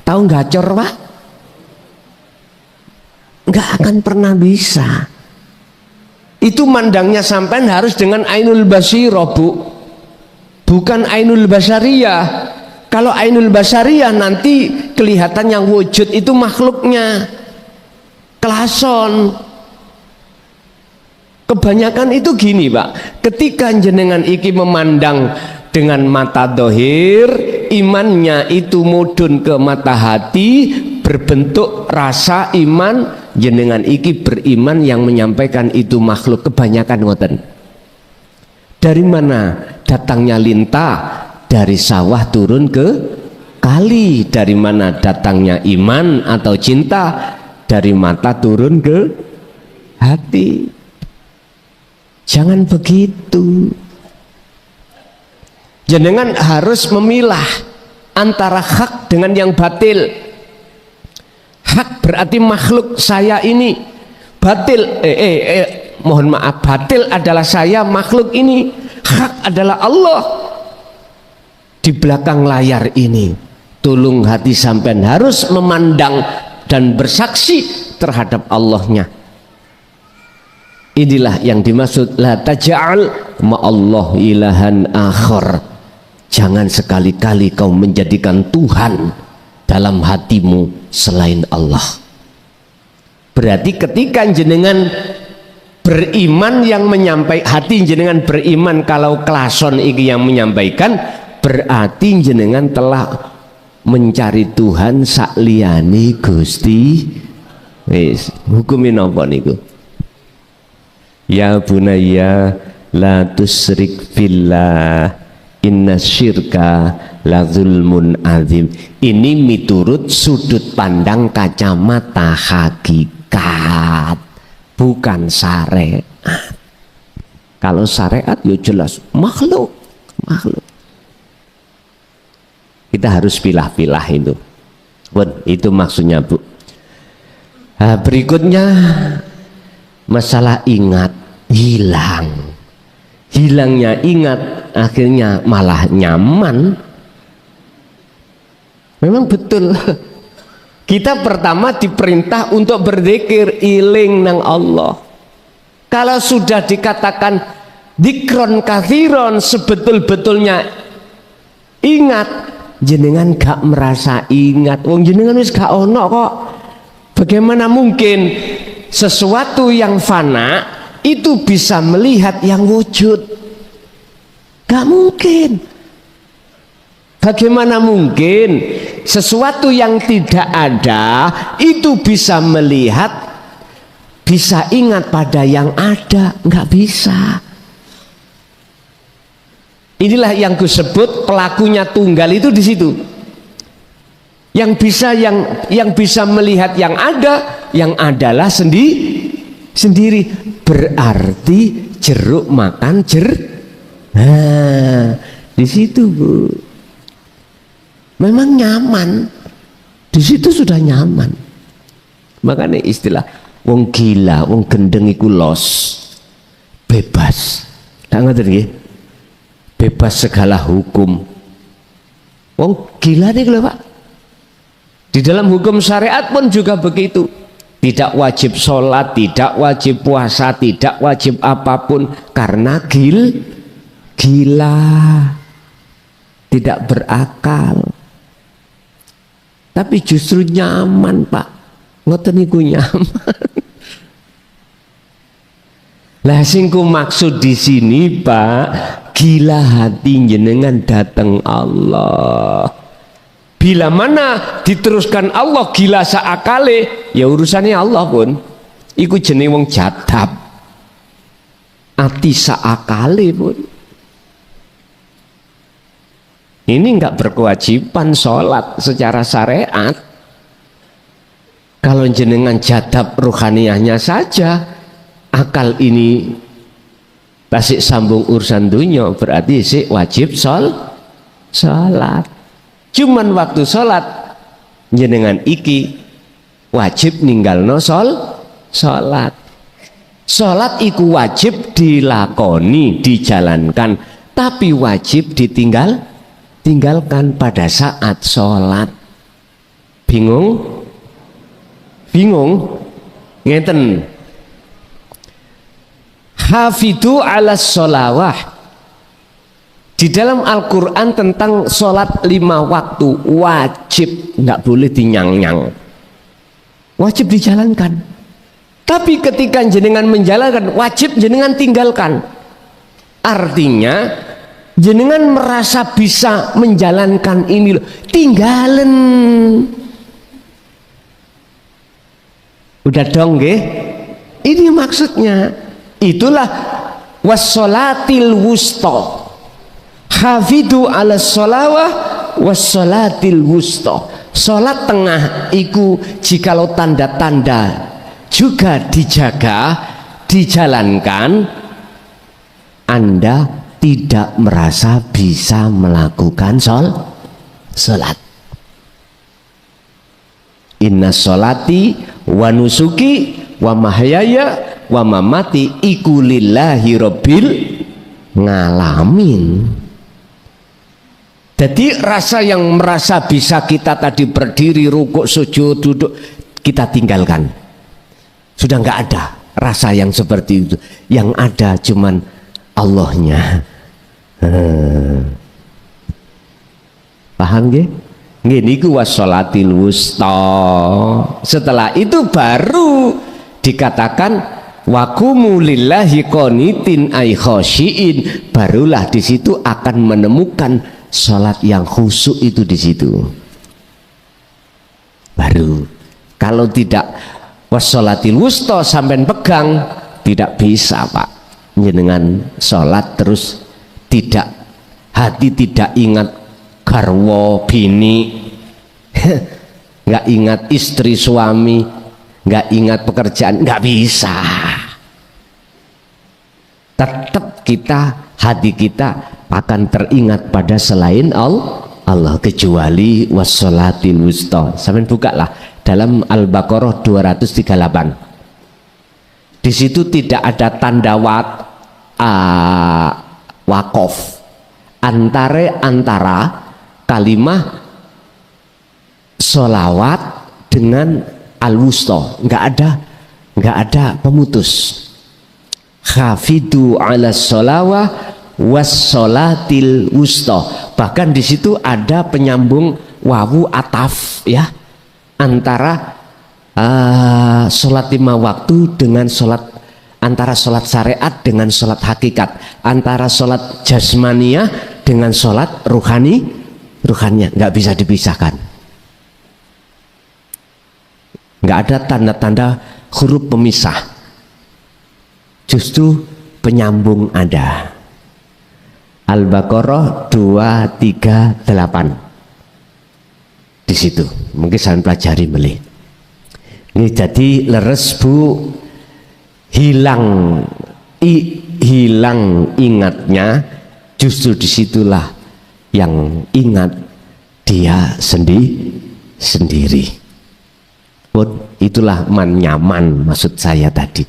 B: Tahu gacor, Pak? Nggak akan pernah bisa. Itu mandangnya sampean harus dengan ainul basirah, Bu, bukan ainul basariyah. Kalau ainul basariyah nanti kelihatan yang wujud itu makhluknya, klason. Kebanyakan itu gini, Pak, ketika jenengan iki memandang dengan mata dohir, imannya itu mudun ke mata hati, berbentuk rasa iman, jenengan iki beriman yang menyampaikan itu makhluk. Kebanyakan ngoten. Dari mana datangnya lintah? Dari sawah turun ke kali. Dari mana datangnya iman atau cinta? Dari mata turun ke hati. Jangan begitu. Jenengan harus memilah antara hak dengan yang batil. Hak berarti makhluk saya ini, batil mohon maaf, batil adalah saya makhluk ini, hak adalah Allah. Di belakang layar ini tolong hati sampean harus memandang dan bersaksi terhadap Allahnya. Inilah yang dimaksud la taj'al ma'allah ilahan akhar. Jangan sekali-kali kau menjadikan Tuhan dalam hatimu selain Allah. Berarti ketika jenengan beriman yang menyampaikan, hati jenengan beriman kalau klason iki yang menyampaikan, berarti jenengan telah mencari Tuhan sakliyane Gusti. Wis, hukumin apa niku? Ya bunayya la tusyrik billah inna syirka la zulmun azim. Ini miturut sudut pandang kacamata hakikat, bukan syariat. Kalau syariat ya jelas makhluk. Kita harus pilah-pilah itu. Itu maksudnya, Bu. Nah, berikutnya masalah ingat, hilangnya ingat akhirnya malah nyaman. Memang betul, kita pertama diperintah untuk berzikir, iling nang Allah. Kalau sudah dikatakan dzikron kathiron, sebetul-betulnya ingat, jenengan gak merasa ingat, wong jenengan wis gak ono kok. Bagaimana mungkin sesuatu yang fana itu bisa melihat yang wujud? Gak mungkin. Bagaimana mungkin sesuatu yang tidak ada itu bisa melihat, bisa ingat pada yang ada? Gak bisa. Inilah yang disebut pelakunya tunggal itu di situ. Yang bisa melihat yang ada, yang adalah sendiri. Berarti jeruk makan nah, di situ, Bu. Memang nyaman. Di situ sudah nyaman. Makanya istilah wong gila, wong gendeng iku los. Bebas. Tak ngerti nggih? Bebas segala hukum. Wong gila nih lho, Pak. Di dalam hukum syariat pun juga begitu. Tidak wajib sholat, tidak wajib puasa, tidak wajib apapun karena gila, tidak berakal. Tapi justru nyaman, Pak. Ngoten niku nyaman. Lah sing ku maksud di sini Pak, gila hati jenengan datang Allah. Bila mana diteruskan Allah gila saakale, ya urusannya Allah pun. Iku jeneng wong jadab. Ati saakale pun. Ini enggak berkewajiban sholat secara syariat. Kalau jenengan jadab ruhaniyahnya saja, akal ini tasik sambung urusan dunia, berarti sih wajib sholat. Cuman waktu sholat jenengan iki wajib ninggalno sholat. Sholat iku wajib dilakoni, dijalankan, tapi wajib tinggalkan pada saat sholat. Bingung? Ngeten. Hafidhu ala sholawah. Di dalam Al-Quran tentang sholat 5 waktu wajib, nggak boleh dinyang-nyang, wajib dijalankan. Tapi ketika jenengan menjalankan, wajib jenengan tinggalkan. Artinya jenengan merasa bisa menjalankan ini loh, tinggalin. Udah dong nggih? Ini maksudnya. Itulah wassolatil wusta. Hafidhu ala sholawah wassolatil wusta. Sholat tengah iku jikalau tanda-tanda juga dijaga, dijalankan, Anda tidak merasa bisa melakukan sholat. Inna sholati wa nusuki wa mahyaya wa mamati iku lillahi rabbil ngalamin. Jadi rasa yang merasa bisa kita tadi berdiri, rukuk, sujud, duduk, kita tinggalkan. Sudah nggak ada rasa yang seperti itu. Yang ada cuman Allahnya. Paham nggih? Ngene iku wassolatil wusta. Setelah itu baru dikatakan waqumu lillahi qanitin ay khosyiin. Barulah di situ akan menemukan sholat yang khusyuk itu di situ. Baru. Kalau tidak wassolatil wusta sampai pegang, tidak bisa Pak. Jenengan sholat terus tidak, hati tidak ingat garwa bini, nggak ingat istri suami, nggak ingat pekerjaan, nggak bisa. Tetap kita, hati kita akan teringat pada selain Allah, kecuali wassolatil wusta. Sampai buka lah dalam Al-Baqarah 238. Di situ tidak ada tanda wakof antara kalimah sholawat dengan al-wusta, nggak ada pemutus. Hafidhu ala sholawah wassolatil wusta. Bahkan di situ ada penyambung wawu ataf ya, antara sholat 5 waktu dengan sholat, antara sholat syariat dengan sholat hakikat, antara sholat jasmaniyah dengan sholat ruhaninya, nggak bisa dipisahkan. Nggak ada tanda-tanda huruf pemisah, justru penyambung ada. Al-Baqarah 238 di situ. Mungkin saya pelajari beli. Ini jadi leres Bu, hilang ingatnya, justru disitulah yang ingat dia sendiri. Pun itulah man nyaman maksud saya tadi.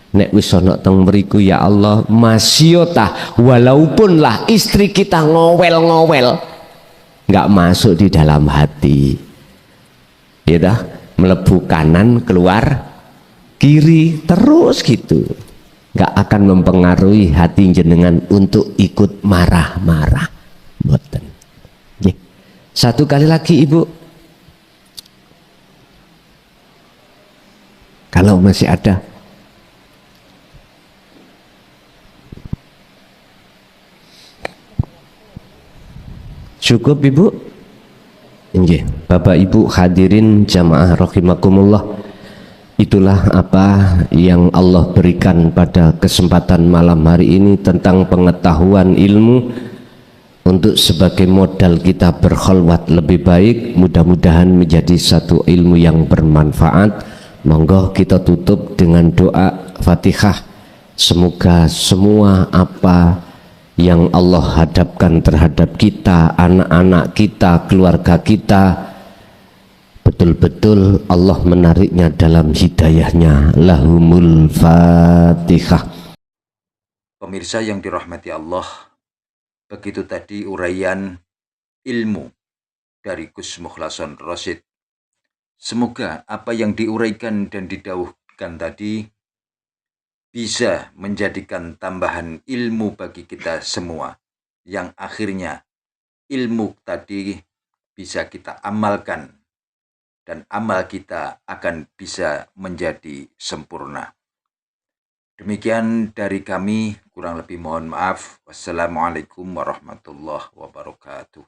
B: Nek wis ana teng mriku ya Allah, masyota walaupun lah istri kita ngowel-ngowel, nggak masuk di dalam hati. Ya dah, melebu kanan keluar kiri terus gitu. Nggak akan mempengaruhi hati jenengan untuk ikut marah-marah. Mboten. Nggih. Satu kali lagi Ibu. Kalau masih ada. Cukup Ibu? Nggih, Bapak Ibu hadirin jamaah rahimakumullah. Itulah apa yang Allah berikan pada kesempatan malam hari ini tentang pengetahuan ilmu untuk sebagai modal kita berkholwat lebih baik. Mudah-mudahan menjadi satu ilmu yang bermanfaat. Monggo kita tutup dengan doa Fatihah. Semoga semua apa yang Allah hadapkan terhadap kita, anak-anak kita, keluarga kita, betul-betul Allah menariknya dalam hidayahnya. Lahumul Fatihah.
A: Pemirsa yang dirahmati Allah, begitu tadi uraian ilmu dari Gus Mukhlason Rosyid. Semoga apa yang diuraikan dan didauhkan tadi bisa menjadikan tambahan ilmu bagi kita semua, yang akhirnya ilmu tadi bisa kita amalkan dan amal kita akan bisa menjadi sempurna. Demikian dari kami, kurang lebih mohon maaf. Wassalamualaikum warahmatullahi wabarakatuh.